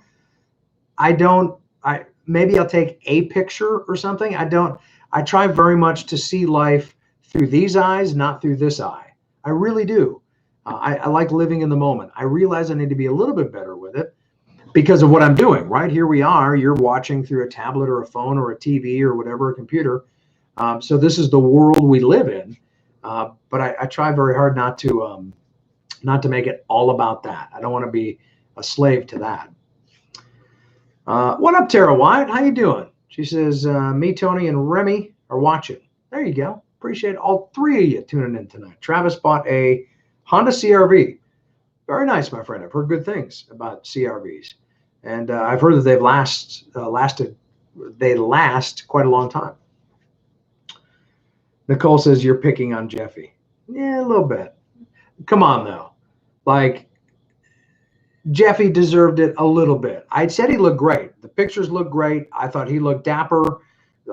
maybe I'll take a picture or something. I try very much to see life through these eyes, not through this eye. I really do. I like living in the moment. I realize I need to be a little bit better with it because of what I'm doing, right? Here we are, you're watching through a tablet or a phone or a TV or whatever, a computer. So this is the world we live in. But I try very hard not to make it all about that. I don't want to be a slave to that. What up, Tara White? How you doing? She says, me, Tony, and Remy are watching. There you go. Appreciate all three of you tuning in tonight. Travis bought a Honda CRV. Very nice, my friend. I've heard good things about CRVs. And I've heard that they last quite a long time. Nicole says, you're picking on Jeffy. Yeah, a little bit. Come on, though. Like, Jeffy deserved it a little bit. I said he looked great. The pictures looked great. I thought he looked dapper.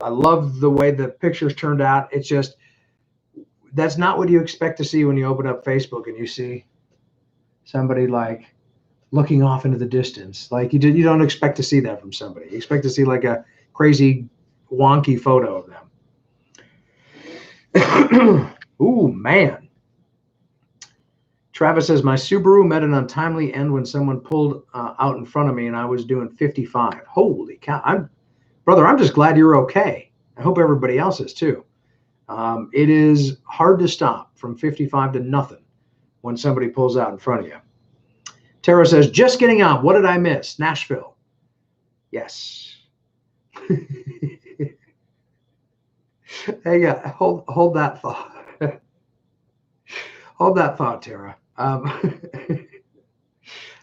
I love the way the pictures turned out. It's just, that's not what you expect to see when you open up Facebook and you see somebody like looking off into the distance. Like you don't expect to see that from somebody. You expect to see like a crazy wonky photo of them. Ooh, man. Travis says, my Subaru met an untimely end when someone pulled out in front of me and I was doing 55. Holy cow. Brother, I'm just glad you're okay. I hope everybody else is too. It is hard to stop from 55 to nothing when somebody pulls out in front of you. Tara says, just getting on. What did I miss? Nashville. Yes. Hey, hold that thought. Hold that thought, Tara.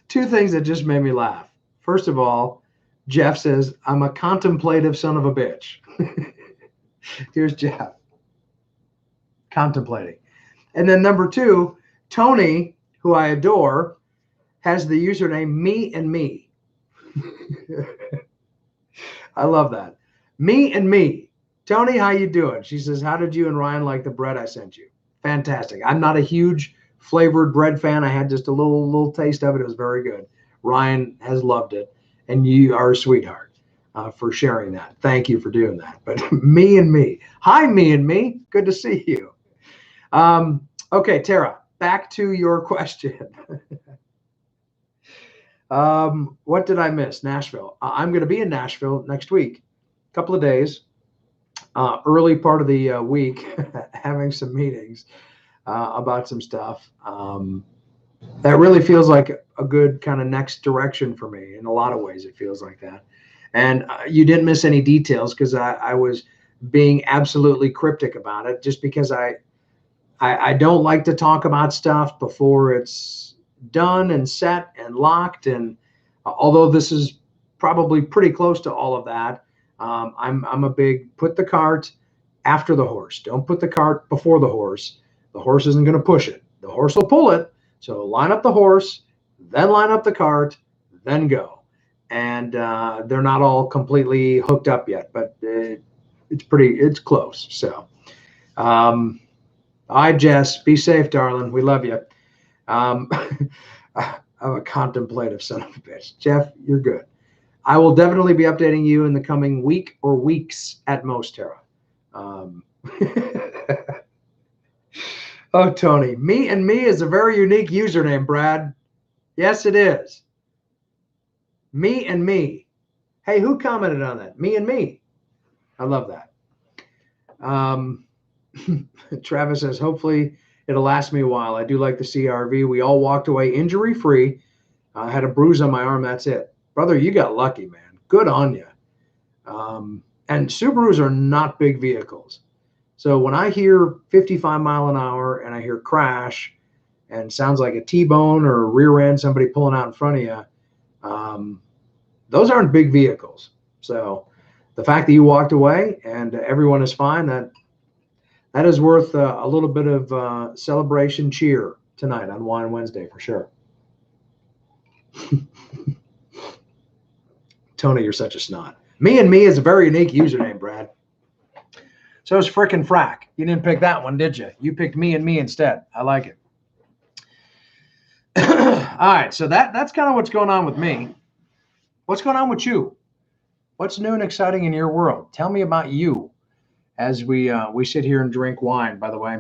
Two things that just made me laugh. First of all, Jeff says, I'm a contemplative son of a bitch. Here's Jeff. Contemplating. And then number two, Tony, who I adore, has the username me and me. I love that. Me and me. Tony, how you doing? She says, how did you and Ryan like the bread I sent you? Fantastic. I'm not a huge flavored bread fan. I had just a little taste of it. It was very good. Ryan has loved it. And you are a sweetheart for sharing that. Thank you for doing that. But me and me. Hi, me and me. Good to see you. Okay, Tara, back to your question. What did I miss? Nashville. I'm going to be in Nashville next week, a couple of days, early part of the week, having some meetings about some stuff. That really feels like a good kind of next direction for me. In a lot of ways, it feels like that. And you didn't miss any details because I was being absolutely cryptic about it, just because I don't like to talk about stuff before it's done and set and locked. And although this is probably pretty close to all of that, I'm a big put the cart after the horse. Don't put the cart before the horse. The horse isn't going to push it. The horse will pull it. So line up the horse, then line up the cart, then go. And they're not all completely hooked up yet, but it's close. So, all right, Jess, be safe, darling. We love you. I'm a contemplative son of a bitch. Jeff, you're good. I will definitely be updating you in the coming week or weeks at most, Tara. Oh, Tony, me and me is a very unique username, Brad. Yes, it is. Me and me. Hey, who commented on that? Me and me. I love that. Travis says, hopefully it'll last me a while. I do like the CRV. We all walked away injury-free. I had a bruise on my arm. That's it. Brother, you got lucky, man. Good on you. And Subarus are not big vehicles. So when I hear 55 mile an hour and I hear crash and sounds like a T-bone or a rear end, somebody pulling out in front of you, those aren't big vehicles. So the fact that you walked away and everyone is fine, that is worth a little bit of celebration cheer tonight on Wine Wednesday for sure. Tony, you're such a snot. Me and me is a very unique username, Brad. So is frickin' frack. You didn't pick that one, did you? You picked me and me instead. I like it. All right, so that's kind of what's going on with me. What's going on with you? What's new and exciting in your world? Tell me about you as we sit here and drink wine. By the way,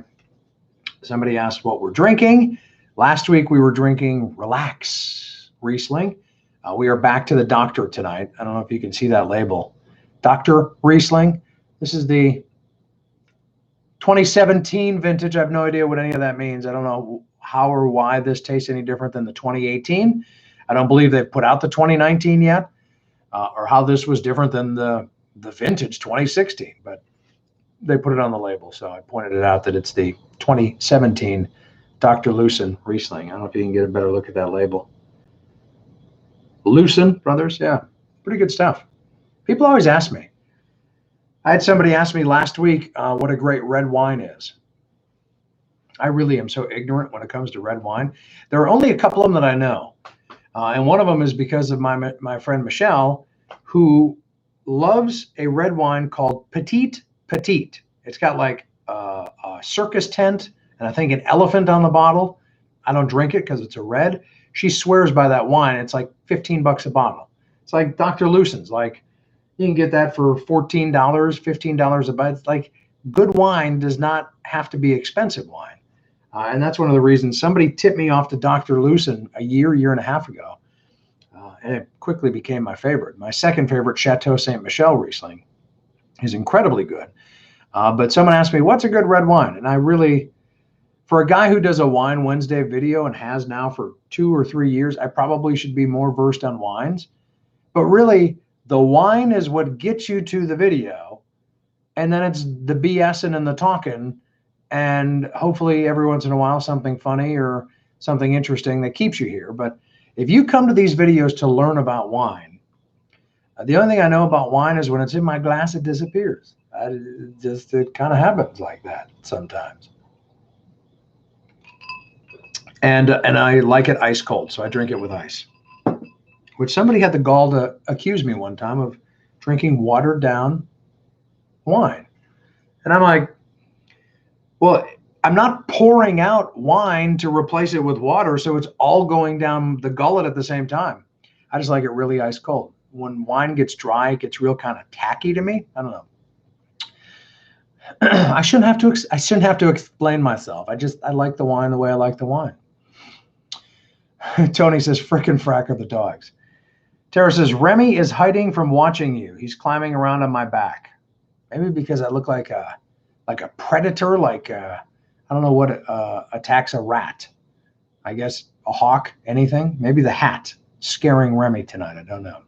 somebody asked what we're drinking. Last week we were drinking Relax Riesling. We are back to the Doctor tonight. I don't know if you can see that label. Dr. Riesling. This is the 2017 vintage. I have no idea what any of that means. I don't know how or why this tastes any different than the 2018. I don't believe they've put out the 2019 yet, or how this was different than the vintage 2016, but they put it on the label. So I pointed it out that it's the 2017 Dr. Lucen Riesling. I don't know if you can get a better look at that label. Lucen Brothers, yeah, pretty good stuff. People always ask me. I had somebody ask me last week what a great red wine is. I really am so ignorant when it comes to red wine. There are only a couple of them that I know. And one of them is because of my friend Michelle, who loves a red wine called Petite Petite. It's got like a circus tent and I think an elephant on the bottle. I don't drink it because it's a red. She swears by that wine. It's like $15 a bottle. It's like Dr. Lucen's. Like you can get that for $14, $15 a bottle. It's like good wine does not have to be expensive wine. And that's one of the reasons somebody tipped me off to Dr. Lucen a year and a half ago. And it quickly became my favorite. My second favorite, Chateau Ste. Michelle Riesling, is incredibly good. But someone asked me, what's a good red wine? And I really, for a guy who does a Wine Wednesday video and has now for 2 or 3 years, I probably should be more versed on wines. But really, the wine is what gets you to the video. And then it's the BSing and the talking. And hopefully every once in a while, something funny or something interesting that keeps you here. But if you come to these videos to learn about wine, the only thing I know about wine is when it's in my glass, it disappears. It kind of happens like that sometimes. And I like it ice cold, so I drink it with ice. Which somebody had the gall to accuse me one time of drinking watered down wine. And I'm like, well, I'm not pouring out wine to replace it with water, so it's all going down the gullet at the same time. I just like it really ice cold. When wine gets dry, it gets real kind of tacky to me. I don't know. I shouldn't have to explain myself. I like the wine the way I like the wine. Tony says, frickin' frack of the dogs. Tara says, Remy is hiding from watching you. He's climbing around on my back. Maybe because I look like a predator, I don't know what attacks a rat. I guess a hawk, anything. Maybe the hat scaring Remy tonight. I don't know.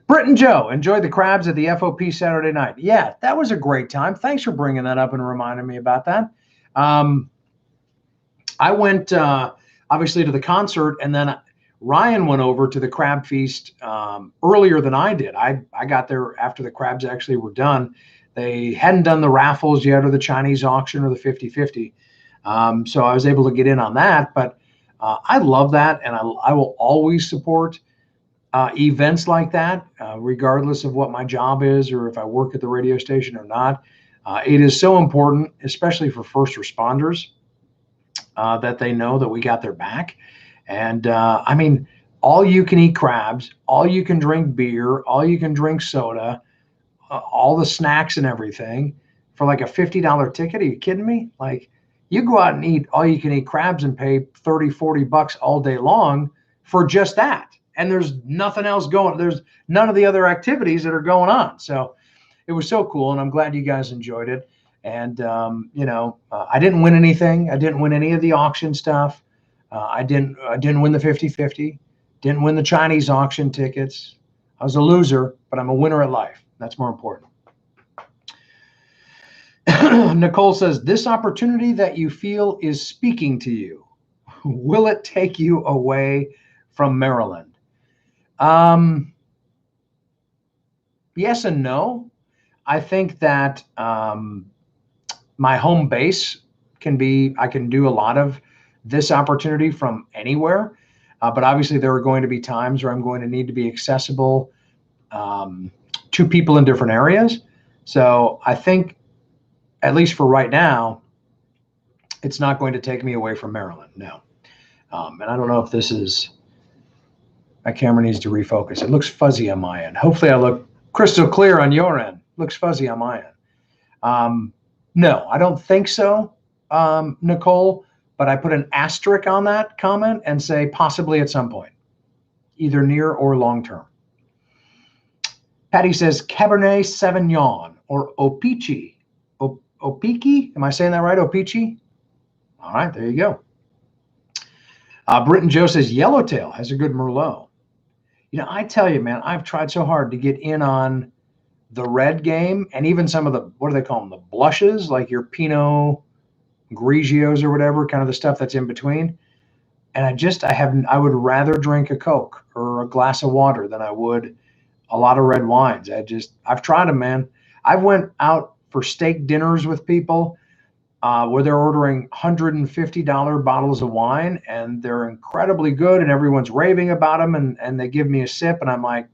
Britt and Joe enjoyed the crabs at the FOP Saturday night. Yeah, that was a great time. Thanks for bringing that up and reminding me about that. I went obviously to the concert, and then Ryan went over to the crab feast earlier than I did. I got there after the crabs actually were done. They hadn't done the raffles yet or the Chinese auction or the 50-50. So I was able to get in on that. But I love that, and I will always support events like that, regardless of what my job is or if I work at the radio station or not. It is so important, especially for first responders, that they know that we got their back. And I mean, all you can eat crabs, all you can drink beer, all you can drink soda, all the snacks and everything for like a $50 ticket. Are you kidding me? Like, you go out and eat all you can eat crabs and pay $30-40 all day long for just that. And there's nothing else going. There's none of the other activities that are going on. So it was so cool. And I'm glad you guys enjoyed it. And, I didn't win anything. I didn't win any of the auction stuff. I didn't win the 50-50. Didn't win the Chinese auction tickets. I was a loser, but I'm a winner at life. That's more important. Nicole says, this opportunity that you feel is speaking to you, will it take you away from Maryland? Yes and no. I think that my home base I can do a lot of this opportunity from anywhere. But obviously there are going to be times where I'm going to need to be accessible to people in different areas. So I think, at least for right now, it's not going to take me away from Maryland. No. And I don't know if this is, my camera needs to refocus. It looks fuzzy on my end. Hopefully I look crystal clear on your end. Looks fuzzy on my end. No, I don't think so, Nicole, but I put an asterisk on that comment and say possibly at some point, either near or long term. Patty says Cabernet Sauvignon or Opeachy. Opiki? Am I saying that right? Opeachy? All right, there you go. Britton Joe says Yellowtail has a good Merlot. You know, I tell you, man, I've tried so hard to get in on the red game and even some of the, what do they call them? The blushes, like your Pinot Grigios or whatever, kind of the stuff that's in between. And I would rather drink a Coke or a glass of water than I would a lot of red wines. I've tried them, man. I went out for steak dinners with people where they're ordering $150 bottles of wine and they're incredibly good and everyone's raving about them and they give me a sip and I'm like,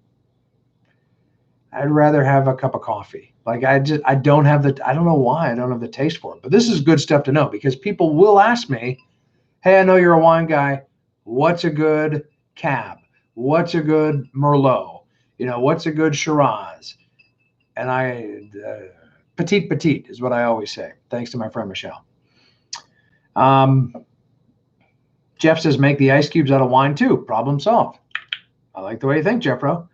I'd rather have a cup of coffee. Like I don't know why I don't have the taste for it, but this is good stuff to know because people will ask me, hey, I know you're a wine guy. What's a good Cab? What's a good Merlot? You know, what's a good Shiraz? And petite is what I always say. Thanks to my friend Michelle. Jeff says, make the ice cubes out of wine too. Problem solved. I like the way you think, Jeffro.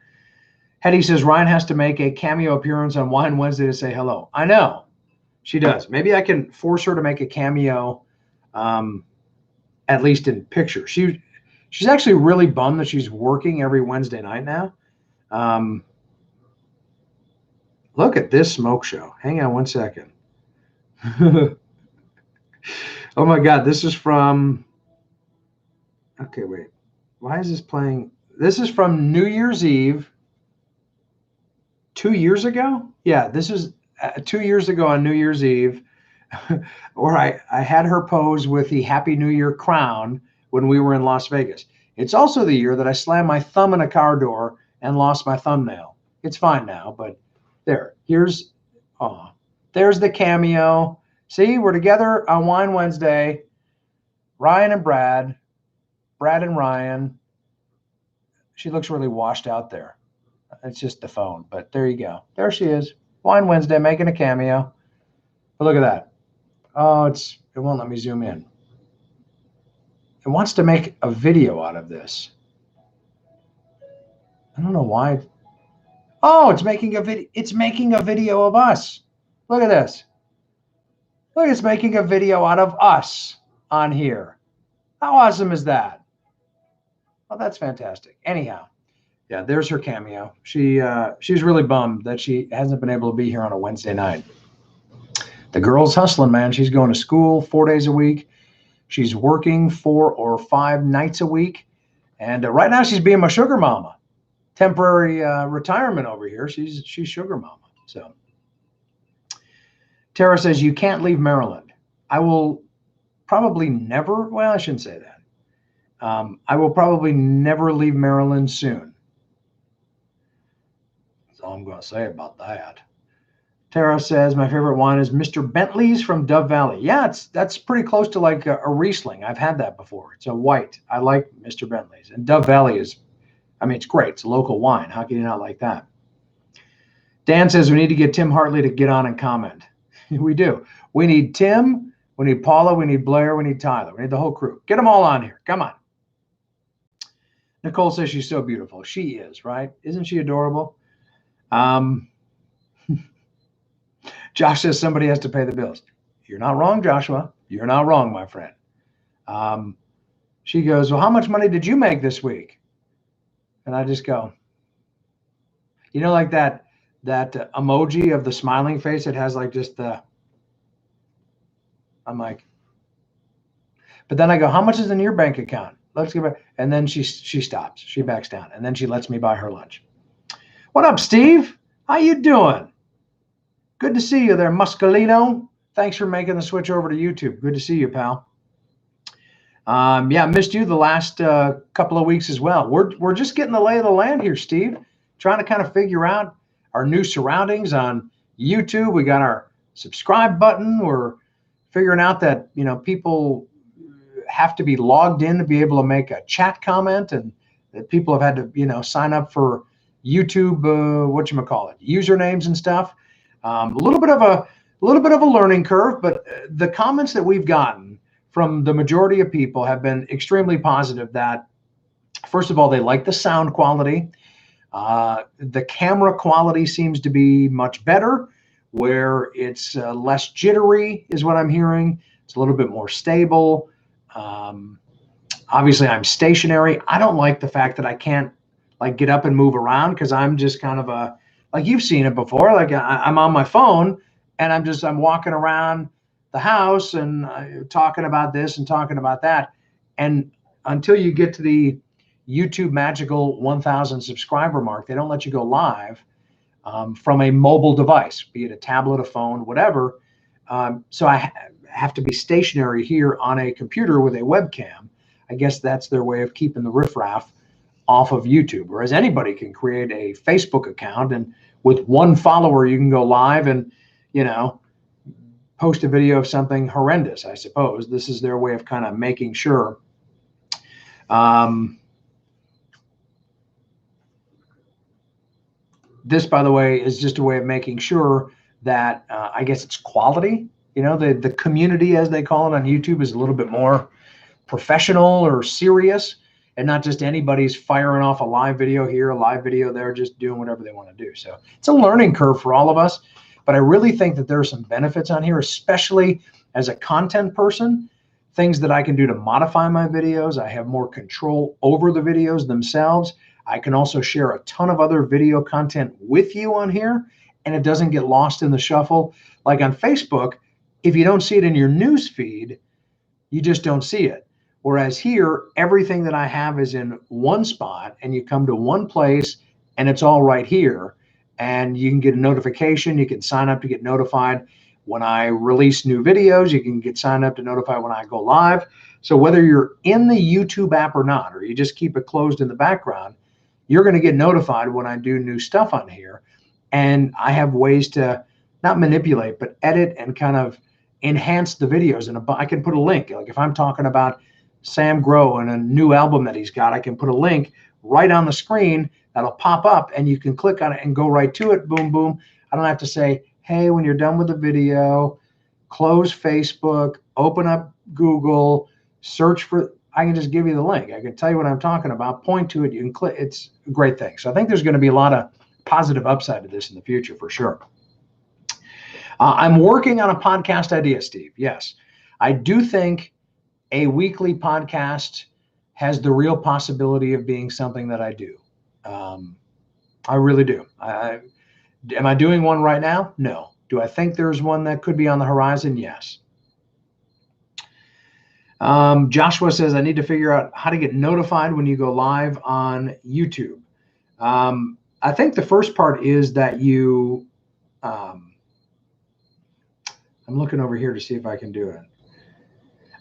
Hetty says, Ryan has to make a cameo appearance on Wine Wednesday to say hello. I know. She does. Maybe I can force her to make a cameo, at least in picture. She's actually really bummed that she's working every Wednesday night now. Look at this smoke show. Hang on one second. Oh my God, this is from, okay, wait. Why is this playing? This is from New Year's Eve 2 years ago. Yeah, this is 2 years ago on New Year's Eve where I had her pose with the Happy New Year crown when we were in Las Vegas. It's also the year that I slammed my thumb in a car door and lost my thumbnail. It's fine now, but there's the cameo. See, we're together on Wine Wednesday. Ryan and Brad and Ryan. She looks really washed out there. It's just the phone, but there you go. There she is. Wine Wednesday making a cameo. But look at that. Oh, it won't let me zoom in. It wants to make a video out of this. I don't know why. Oh, it's making a video. It's making a video of us. Look at this. Look, it's making a video out of us on here. How awesome is that? Well, that's fantastic. Anyhow, yeah, there's her cameo. She's really bummed that she hasn't been able to be here on a Wednesday night. The girl's hustling, man. She's going to school 4 days a week. She's working 4 or 5 nights a week. And right now she's being my sugar mama. Temporary retirement over here. She's sugar mama. So Tara says, you can't leave Maryland. I will probably never, well, I shouldn't say that. I will probably never leave Maryland soon. That's all I'm going to say about that. Tara says, my favorite wine is Mr. Bentley's from Dove Valley. Yeah, that's pretty close to like a Riesling. I've had that before. It's a white. I like Mr. Bentley's. And Dove Valley is, I mean, it's great. It's a local wine. How can you not like that? Dan says, we need to get Tim Hartley to get on and comment. We do. We need Tim. We need Paula. We need Blair. We need Tyler. We need the whole crew. Get them all on here. Come on. Nicole says she's so beautiful. She is, right? Isn't she adorable? Josh says somebody has to pay the bills. You're not wrong, Joshua. You're not wrong, my friend. She goes, well, how much money did you make this week? And I just go, you know, like that emoji of the smiling face. It has like just the I'm like, but then I go, how much is in your bank account? Let's get back. And then she stops. She backs down. And then she lets me buy her lunch. What up, Steve? How you doing? Good to see you there, Muscolino. Thanks for making the switch over to YouTube. Good to see you, pal. Yeah, missed you the last couple of weeks as well. We're just getting the lay of the land here, Steve. Trying to kind of figure out our new surroundings on YouTube. We got our subscribe button. We're figuring out that, you know, people have to be logged in to be able to make a chat comment, and that people have had to, you know, sign up for YouTube, whatchamacallit, usernames and stuff. A little bit of a learning curve, but the comments that we've gotten from the majority of people have been extremely positive. That, first of all, they like the sound quality. The camera quality seems to be much better, where it's less jittery is what I'm hearing. It's a little bit more stable. Obviously, I'm stationary. I don't like the fact that I can't like get up and move around, because I'm just kind of a, like you've seen it before, like I'm on my phone and I'm walking around the house and talking about this and talking about that. And until you get to the YouTube magical 1,000 subscriber mark, they don't let you go live from a mobile device, be it a tablet, a phone, whatever. So I have to be stationary here on a computer with a webcam. I guess that's their way of keeping the riffraff off of YouTube. Whereas anybody can create a Facebook account, and with one follower, you can go live and, you know, post a video of something horrendous, I suppose. This is their way of kind of making sure. This, by the way, is just a way of making sure that I guess it's quality. You know, the community, as they call it on YouTube, is a little bit more professional or serious, and not just anybody's firing off a live video here, a live video there, just doing whatever they want to do. So it's a learning curve for all of us, but I really think that there are some benefits on here, especially as a content person, things that I can do to modify my videos. I have more control over the videos themselves. I can also share a ton of other video content with you on here, and it doesn't get lost in the shuffle. Like on Facebook, if you don't see it in your news feed, you just don't see it. Whereas here, everything that I have is in one spot, and you come to one place and it's all right here. And you can get a notification. You can sign up to get notified when I release new videos. You can get signed up to notify when I go live. So whether you're in the YouTube app or not, or you just keep it closed in the background, you're going to get notified when I do new stuff on here. And I have ways to not manipulate, but edit and kind of enhance the videos. And I can put a link. Like if I'm talking about Sam Grow and a new album that he's got, I can put a link right on the screen that'll pop up, and you can click on it and go right to it. Boom, boom. I don't have to say, hey, when you're done with the video, close Facebook, open up Google, search for, I can just give you the link. I can tell you what I'm talking about, point to it, you can click. It's a great thing. So I think there's going to be a lot of positive upside to this in the future for sure. I'm working on a podcast idea, Steve. Yes, I do think a weekly podcast has the real possibility of being something that I do. I really do. Am I doing one right now? No. Do I think there's one that could be on the horizon? Yes. Joshua says, I need to figure out how to get notified when you go live on YouTube. I think the first part is that you, I'm looking over here to see if I can do it.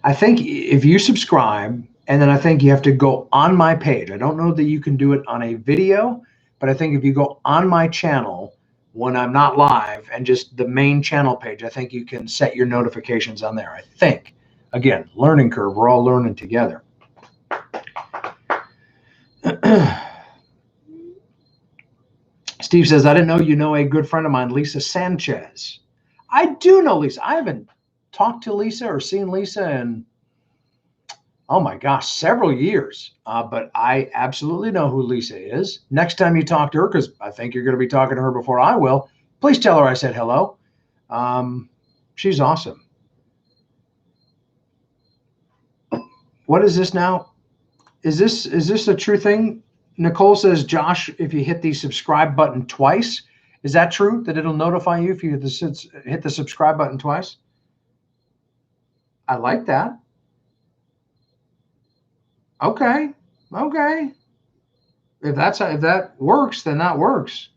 I think if you subscribe, and then I think you have to go on my page. I don't know that you can do it on a video, but I think if you go on my channel when I'm not live and just the main channel page, I think you can set your notifications on there. I think. Again, learning curve. We're all learning together. Steve says, I didn't know you know a good friend of mine, Lisa Sanchez. I do know Lisa. I haven't talked to Lisa or seen Lisa in, oh my gosh, several years. But I absolutely know who Lisa is. Next time you talk to her, because I think you're going to be talking to her before I will, please tell her I said hello. She's awesome. What is this now? Is this a true thing? Nicole says, Josh, if you hit the subscribe button twice, is that true that it'll notify you if you hit the subscribe button twice? I like that. Okay. Okay. If that works, then that works.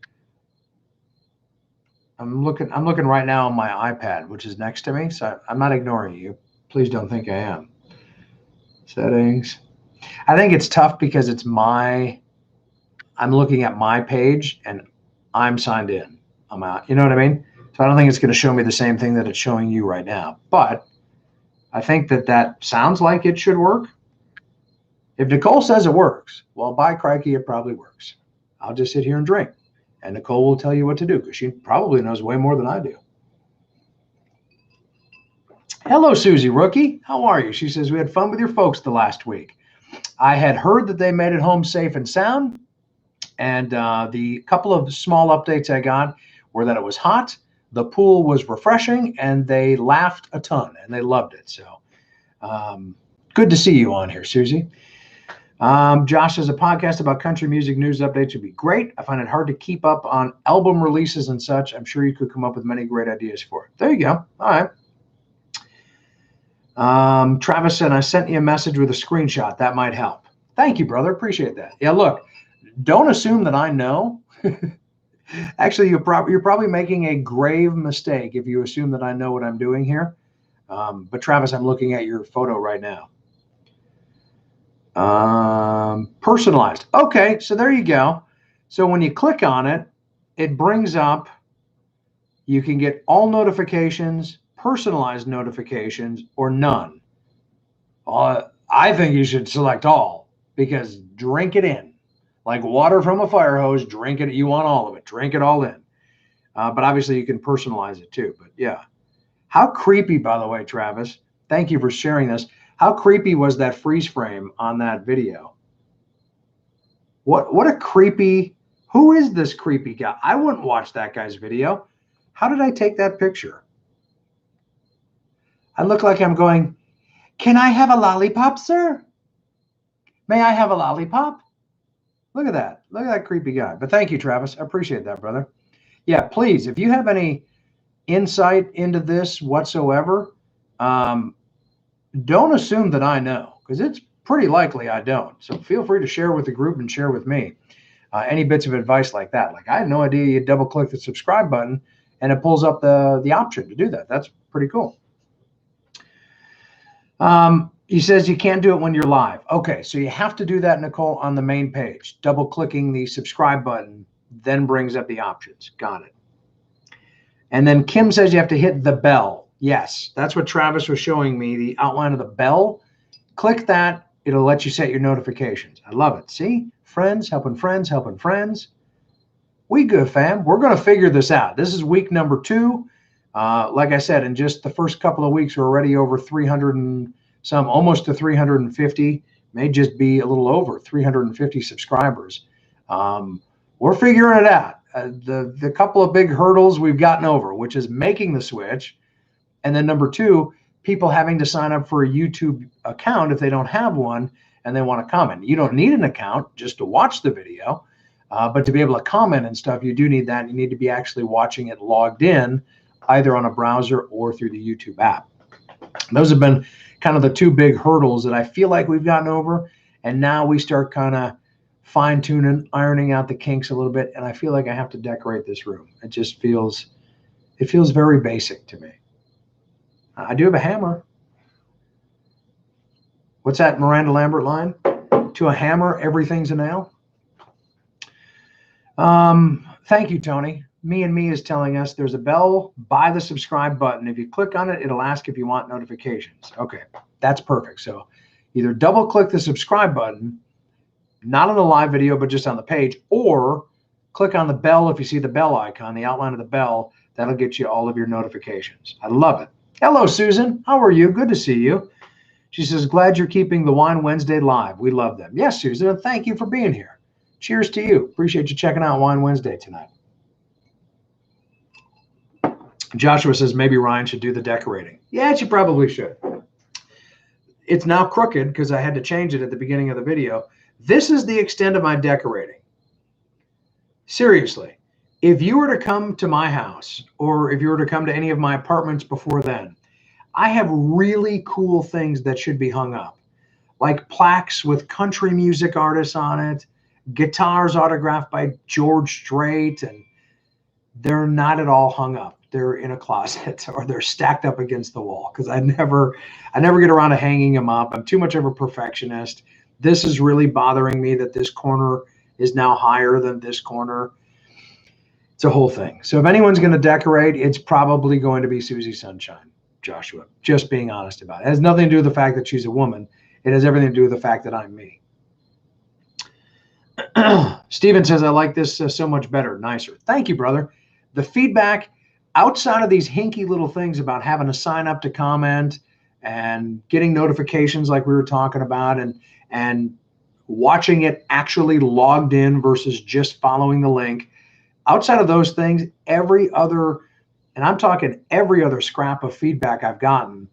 I'm looking right now on my iPad, which is next to me, so I'm not ignoring you. Please don't think I am. Settings. I think it's tough because I'm looking at my page and I'm signed in. I'm out. You know what I mean? So I don't think it's going to show me the same thing that it's showing you right now. But I think that sounds like it should work. If Nicole says it works, well, by crikey, it probably works. I'll just sit here and drink. And Nicole will tell you what to do because she probably knows way more than I do. Hello, Susie Rookie. How are you? She says, we had fun with your folks the last week. I had heard that they made it home safe and sound. And the couple of small updates I got were that it was hot, the pool was refreshing, and they laughed a ton, and they loved it. So good to see you on here, Susie. Josh says a podcast about country music news updates would be great. I find it hard to keep up on album releases and such. I'm sure you could come up with many great ideas for it. There you go. All right. Travis said, I sent you a message with a screenshot. That might help. Thank you, brother. Appreciate that. Yeah, look, don't assume that I know. Actually, you're probably making a grave mistake if you assume that I know what I'm doing here. But Travis, I'm looking at your photo right now. Personalized. Okay, so there you go. So when you click on it, it brings up, you can get all notifications, personalized notifications, or none. I think you should select all because drink it in. Like water from a fire hose, drink it. You want all of it. Drink it all in. But obviously you can personalize it too. But yeah. How creepy, by the way, Travis. Thank you for sharing this. How creepy was that freeze frame on that video? What a creepy, who is this creepy guy? I wouldn't watch that guy's video. How did I take that picture? I look like I'm going, can I have a lollipop, sir? May I have a lollipop? Look at that. Look at that creepy guy. But thank you, Travis. I appreciate that, brother. Yeah, please, if you have any insight into this whatsoever, don't assume that I know, because it's pretty likely I don't. So feel free to share with the group and share with me any bits of advice like that. Like I had no idea you double click the subscribe button and it pulls up the option to do that. That's pretty cool. He says you can't do it when you're live. Okay, so you have to do that, Nicole, on the main page. Double clicking the subscribe button then brings up the options. Got it. And then Kim says you have to hit the bell. Yes, that's what Travis was showing me, the outline of the bell. Click that. It'll let you set your notifications. I love it. See? Friends, helping friends, helping friends. We good, fam. We're going to figure this out. This is week number 2. Like I said, in just the first couple of weeks, we're already over 300 and some, almost to 350. May just be a little over 350 subscribers. We're figuring it out. The couple of big hurdles we've gotten over, which is making the switch. And then number 2, people having to sign up for a YouTube account if they don't have one and they want to comment. You don't need an account just to watch the video, but to be able to comment and stuff, you do need that. You need to be actually watching it logged in, either on a browser or through the YouTube app. Those have been kind of the 2 big hurdles that I feel like we've gotten over. And now we start kind of fine-tuning, ironing out the kinks a little bit. And I feel like I have to decorate this room. It just feels very basic to me. I do have a hammer. What's that Miranda Lambert line? To a hammer, everything's a nail. Thank you, Tony. Me and Me is telling us there's a bell by the subscribe button. If you click on it, it'll ask if you want notifications. Okay, that's perfect. So either double click the subscribe button, not on the live video, but just on the page, or click on the bell if you see the bell icon, the outline of the bell. That'll get you all of your notifications. I love it. Hello, Susan. How are you? Good to see you. She says, glad you're keeping the Wine Wednesday live. We love them. Yes, Susan, and thank you for being here. Cheers to you. Appreciate you checking out Wine Wednesday tonight. Joshua says maybe Ryan should do the decorating. Yeah, she probably should. It's now crooked because I had to change it at the beginning of the video. This is the extent of my decorating. Seriously. If you were to come to my house or if you were to come to any of my apartments before then, I have really cool things that should be hung up, like plaques with country music artists on it, guitars autographed by George Strait, and they're not at all hung up. They're in a closet or they're stacked up against the wall because I never get around to hanging them up. I'm too much of a perfectionist. This is really bothering me that this corner is now higher than this corner. It's a whole thing. So if anyone's going to decorate, it's probably going to be Susie Sunshine, Joshua. Just being honest about it. It has nothing to do with the fact that she's a woman. It has everything to do with the fact that I'm me. Steven says, I like this so much better, nicer. Thank you, brother. The feedback outside of these hinky little things about having to sign up to comment and getting notifications like we were talking about and watching it actually logged in versus just following the link. Outside of those things, every other, and I'm talking every other scrap of feedback I've gotten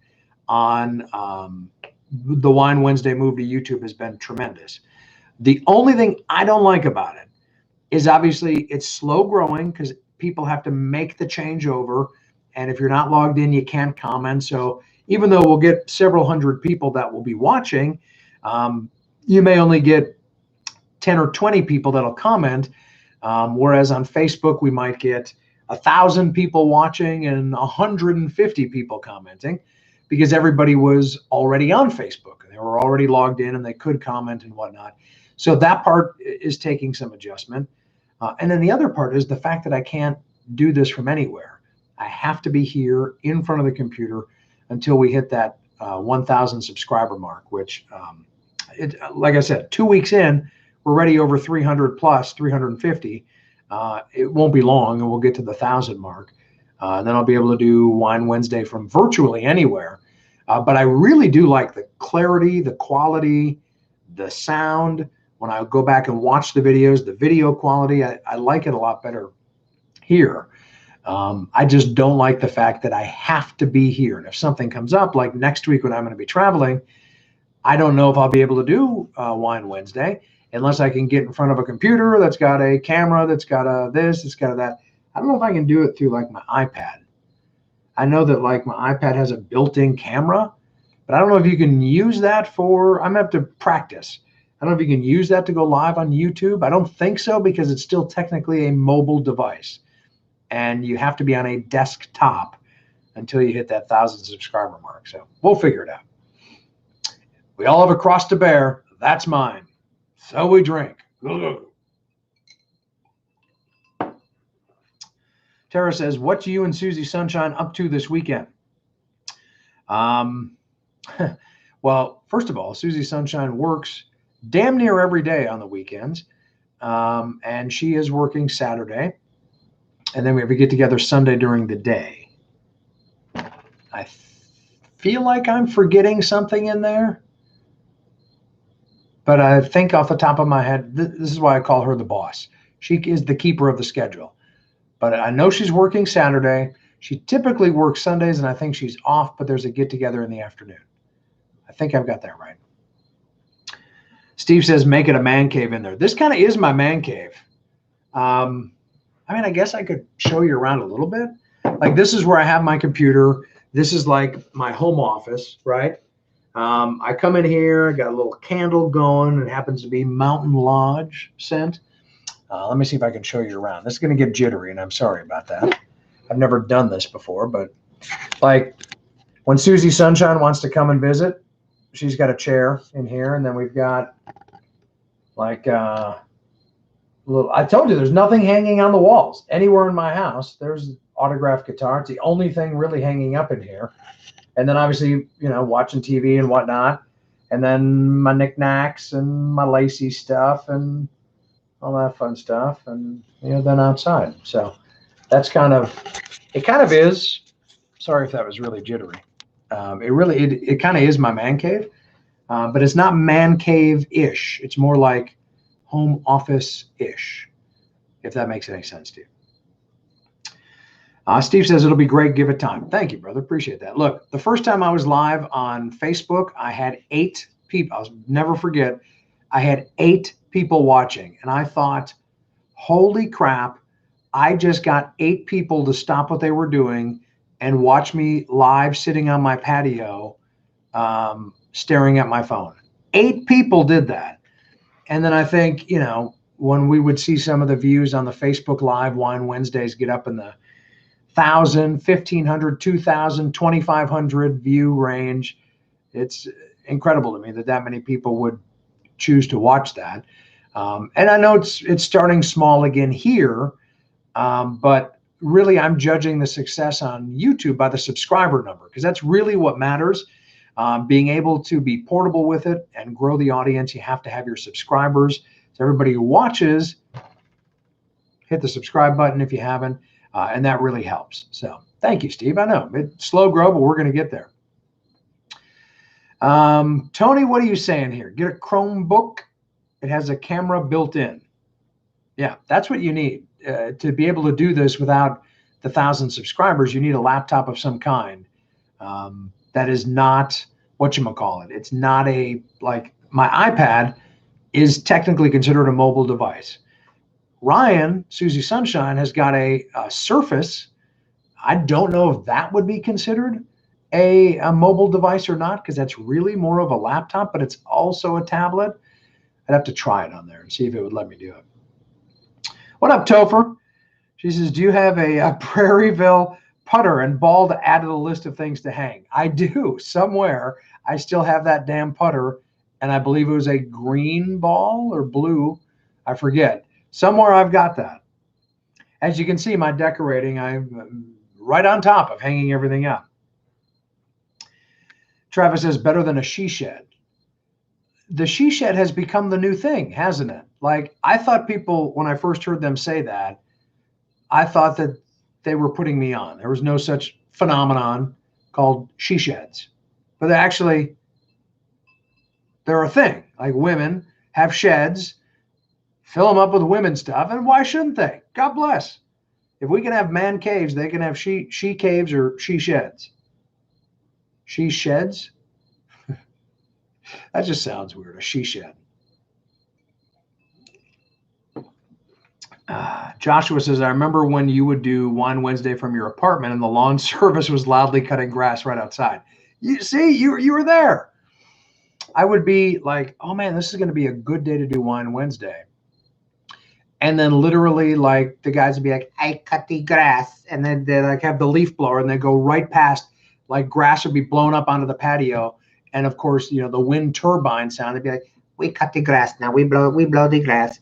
on the Wine Wednesday move to YouTube has been tremendous. The only thing I don't like about it is obviously it's slow growing because people have to make the change over. And if you're not logged in, you can't comment. So even though we'll get several hundred people that will be watching, you may only get 10 or 20 people that'll comment. Whereas on Facebook, we might get 1,000 people watching and 150 people commenting because everybody was already on Facebook. They were already logged in and they could comment and whatnot. So that part is taking some adjustment. And then the other part is the fact that I can't do this from anywhere. I have to be here in front of the computer until we hit that 1,000 subscriber mark, which, like I said, 2 weeks in, we're already over 300 plus, 350. It won't be long, and we'll get to the 1,000 mark. And then I'll be able to do Wine Wednesday from virtually anywhere. But I really do like the clarity, the quality, the sound. When I go back and watch the videos, the video quality, I like it a lot better here. I just don't like the fact that I have to be here. And if something comes up, like next week when I'm going to be traveling, I don't know if I'll be able to do Wine Wednesday unless I can get in front of a computer that's got a camera, that's got a this, it's got a that. I don't know if I can do it through like my iPad. I know that like my iPad has a built-in camera, but I don't know if you can use that for, I'm going to have to practice. I don't know if you can use that to go live on YouTube. I don't think so because it's still technically a mobile device. And you have to be on a desktop until you hit that 1,000 subscriber mark. So we'll figure it out. We all have a cross to bear. That's mine. So we drink. Tara says, what you and Susie Sunshine up to this weekend? Well, first of all, Susie Sunshine works damn near every day on the weekends. And she is working Saturday. And then we have a get together Sunday during the day. I feel like I'm forgetting something in there. But I think off the top of my head, this is why I call her the boss. She is the keeper of the schedule. But I know she's working Saturday. She typically works Sundays, and I think she's off, but there's a get-together in the afternoon. I think I've got that right. Steve says, make it a man cave in there. This kind of is my man cave. I mean, I guess I could show you around a little bit. Like this is where I have my computer. This is like my home office, right? I come in here, I got a little candle going. It happens to be Mountain Lodge scent. Let me see if I can show you around. This is going to get jittery, and I'm sorry about that. I've never done this before, but like when Susie Sunshine wants to come and visit, she's got a chair in here, and then we've got like I told you there's nothing hanging on the walls anywhere in my house. There's autographed guitar. It's the only thing really hanging up in here. And then obviously, you know, watching TV and whatnot. And then my knickknacks and my lacy stuff and all that fun stuff. And, you know, then outside. So that's kind of is. Sorry if that was really jittery. It kind of is my man cave. But it's not man cave-ish. It's more like home office-ish, if that makes any sense to you. Steve says, it'll be great. Give it time. Thank you, brother. Appreciate that. Look, the first time I was live on Facebook, I had 8 people. I'll never forget. I had 8 people watching. And I thought, holy crap, I just got 8 people to stop what they were doing and watch me live sitting on my patio, staring at my phone. 8 people did that. And then I think, when we would see some of the views on the Facebook Live Wine Wednesdays get up in the 1,000, 1,500, 2,000, 2,500 view range, it's incredible to me that many people would choose to watch that. And I know it's starting small again here, but really I'm judging the success on YouTube by the subscriber number, because that's really what matters. Being able to be portable with it and grow the audience, you have to have your subscribers. So everybody who watches, hit the subscribe button if you haven't, and that really helps. So thank you, Steve. I know it's slow grow, but we're going to get there. Tony, what are you saying here? Get a Chromebook. It has a camera built in. Yeah, that's what you need to be able to do this without the 1,000 subscribers. You need a laptop of some kind. That is not whatchamacallit. It's not like my iPad is technically considered a mobile device. Ryan, Susie Sunshine, has got a Surface. I don't know if that would be considered a mobile device or not, because that's really more of a laptop, but it's also a tablet. I'd have to try it on there and see if it would let me do it. What up, Topher? She says, do you have a Prairieville putter and ball to add to the list of things to hang? I do. Somewhere I still have that damn putter, and I believe it was a green ball or blue. I forget. Somewhere I've got that. As you can see, my decorating, I'm right on top of hanging everything up. Travis says, better than a she shed. The she shed has become the new thing, hasn't it? Like, I thought people, when I first heard them say that, I thought that they were putting me on. There was no such phenomenon called she sheds. But they're a thing. Like, women have sheds, fill them up with women's stuff, and why shouldn't they? God bless. If we can have man caves, they can have she caves or she sheds. She sheds? That just sounds weird, a she shed. Joshua says, I remember when you would do Wine Wednesday from your apartment and the lawn service was loudly cutting grass right outside. You see, you were there. I would be like, oh man, this is going to be a good day to do Wine Wednesday. And then literally, like, the guys would be like, I cut the grass. And then they like have the leaf blower and they go right past, like, grass would be blown up onto the patio. And of course, the wind turbine sound, they'd be like, we cut the grass now, we blow the grass.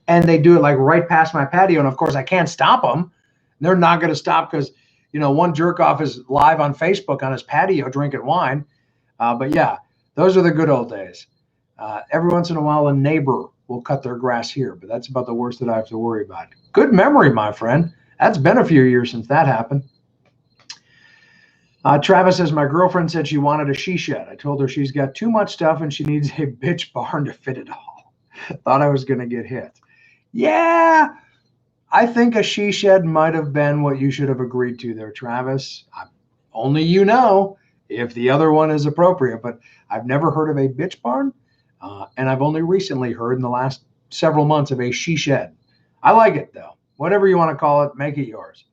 And they do it like right past my patio. And of course I can't stop them. They're not going to stop because, one jerk off is live on Facebook on his patio drinking wine. But yeah, those are the good old days. Every once in a while, a neighbor will cut their grass here, but that's about the worst that I have to worry about. Good memory, my friend. That's been a few years since that happened. Travis says, my girlfriend said she wanted a she shed. I told her she's got too much stuff and she needs a bitch barn to fit it all. Thought I was going to get hit. Yeah, I think a she shed might have been what you should have agreed to there, Travis. Only if the other one is appropriate, but I've never heard of a bitch barn. And I've only recently heard in the last several months of a she shed. I like it, though. Whatever you want to call it, make it yours.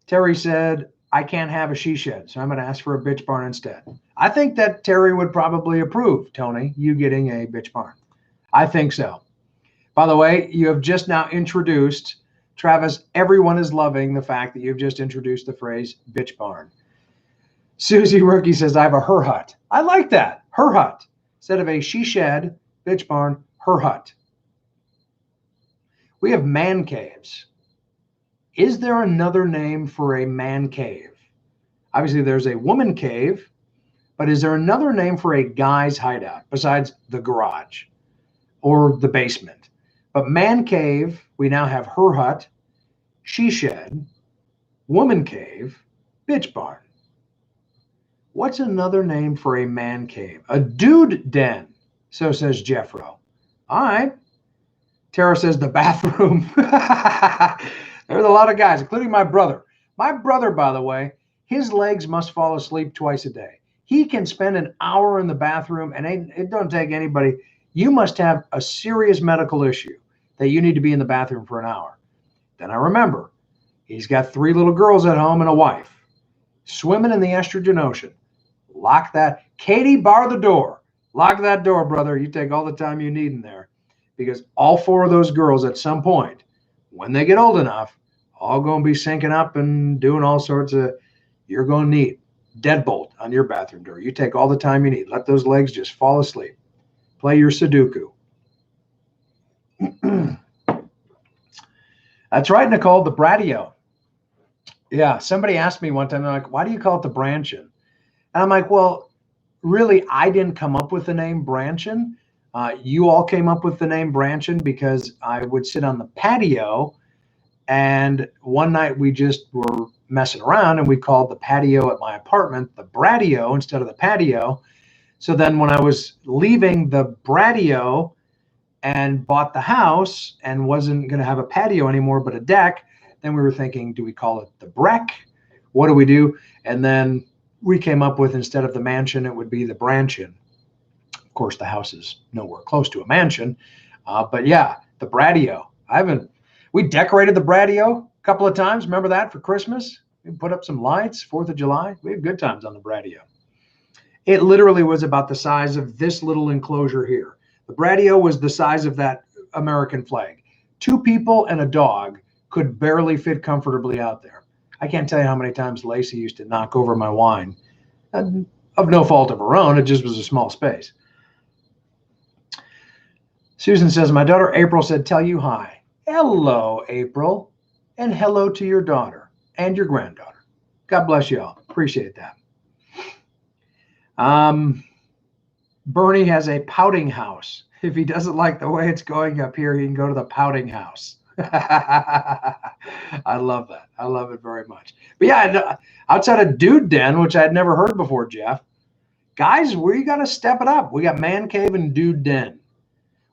Terry said, I can't have a she shed, so I'm going to ask for a bitch barn instead. I think that Terry would probably approve, Tony, you getting a bitch barn. I think so. By the way, you have just now introduced, Travis, everyone is loving the fact that you've just introduced the phrase bitch barn. Susie Rookie says, I have a her hut. I like that, her hut. Instead of a she shed, bitch barn, her hut. We have man caves. Is there another name for a man cave? Obviously, there's a woman cave, but is there another name for a guy's hideout besides the garage or the basement? But man cave, we now have her hut, she shed, woman cave, bitch barn. What's another name for a man cave? A dude den, so says Jeffro. All right. Tara says the bathroom. There's a lot of guys, including my brother. My brother, by the way, his legs must fall asleep twice a day. He can spend an hour in the bathroom, and it don't take anybody. You must have a serious medical issue that you need to be in the bathroom for an hour. Then I remember, he's got 3 little girls at home and a wife. swimming in the estrogen ocean. Lock that. Katie, bar the door. Lock that door, brother. You take all the time you need in there, because all 4 of those girls at some point, when they get old enough, all going to be syncing up and doing all sorts of, you're going to need deadbolt on your bathroom door. You take all the time you need. Let those legs just fall asleep. Play your Sudoku. That's right, Nicole, the Bratio. Yeah, somebody asked me one time, they're like, why do you call it the Branchin? And I'm like, well, really, I didn't come up with the name Branchin. You all came up with the name Branchin because I would sit on the patio, and one night we just were messing around and we called the patio at my apartment the Bratio instead of the patio. So then when I was leaving the Bratio and bought the house and wasn't going to have a patio anymore but a deck, then we were thinking, do we call it the Breck? What do we do? And then we came up with, instead of the mansion, it would be the Branchin. Of course, the house is nowhere close to a mansion. But yeah, the Bratio. We decorated the Bratio a couple of times. Remember that for Christmas? We put up some lights, 4th of July. We had good times on the Bratio. It literally was about the size of this little enclosure here. The Bratio was the size of that American flag. 2 people and a dog could barely fit comfortably out there. I can't tell you how many times Lacey used to knock over my wine. And of no fault of her own, it just was a small space. Susan says, my daughter April said, tell you hi. Hello, April. And hello to your daughter and your granddaughter. God bless you all. Appreciate that. Bernie has a pouting house. If he doesn't like the way it's going up here, he can go to the pouting house. I love that. I love it very much. But yeah, outside of Dude Den, which I'd never heard before, Jeff, guys, we got to step it up. We got Man Cave and Dude Den.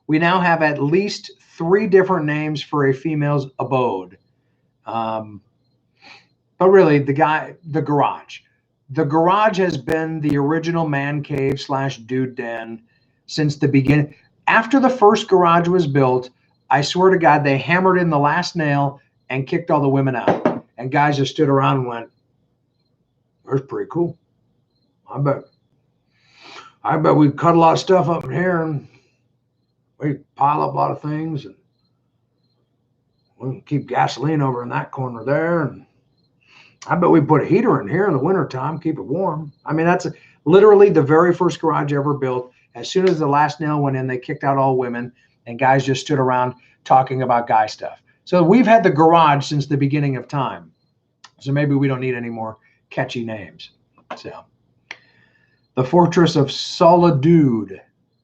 We now have at least 3 different names for a female's abode. But really, the garage. The garage has been the original Man Cave / Dude Den since the beginning. After the first garage was built, I swear to God, they hammered in the last nail and kicked all the women out. And guys just stood around and went, that's pretty cool. I bet we cut a lot of stuff up in here and we pile up a lot of things, and we can keep gasoline over in that corner there. And I bet we put a heater in here in the wintertime, keep it warm. I mean, that's literally the very first garage ever built. As soon as the last nail went in, they kicked out all women, and guys just stood around talking about guy stuff. So we've had the garage since the beginning of time. So maybe we don't need any more catchy names. So the Fortress of Solitude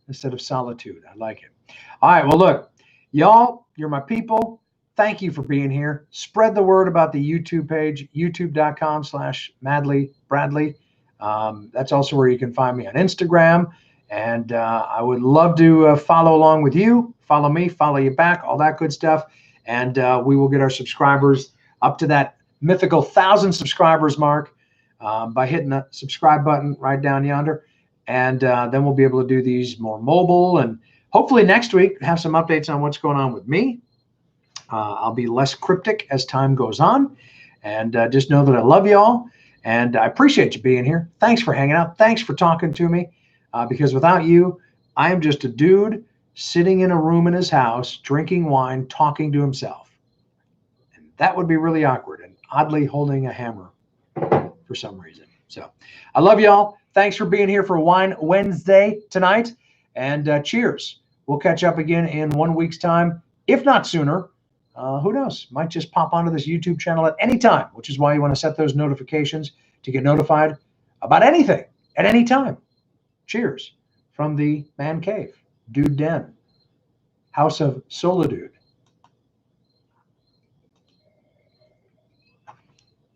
instead of Solitude. I like it. All right. Well, look, y'all, you're my people. Thank you for being here. Spread the word about the YouTube page, youtube.com/MadlyBradley. That's also where you can find me on Instagram. And I would love to follow along with you. Follow me, follow you back, all that good stuff. And we will get our subscribers up to that mythical 1,000 subscribers mark by hitting the subscribe button right down yonder. And then we'll be able to do these more mobile. And hopefully next week, have some updates on what's going on with me. I'll be less cryptic as time goes on. And just know that I love you all. And I appreciate you being here. Thanks for hanging out. Thanks for talking to me. Because without you, I am just a dude sitting in a room in his house, drinking wine, talking to himself. And that would be really awkward, and oddly holding a hammer for some reason. So I love y'all. Thanks for being here for Wine Wednesday tonight. And cheers. We'll catch up again in 1 week's time, if not sooner. Who knows? Might just pop onto this YouTube channel at any time, which is why you want to set those notifications to get notified about anything at any time. Cheers from the Man Cave, Dude Den, House of Solitude.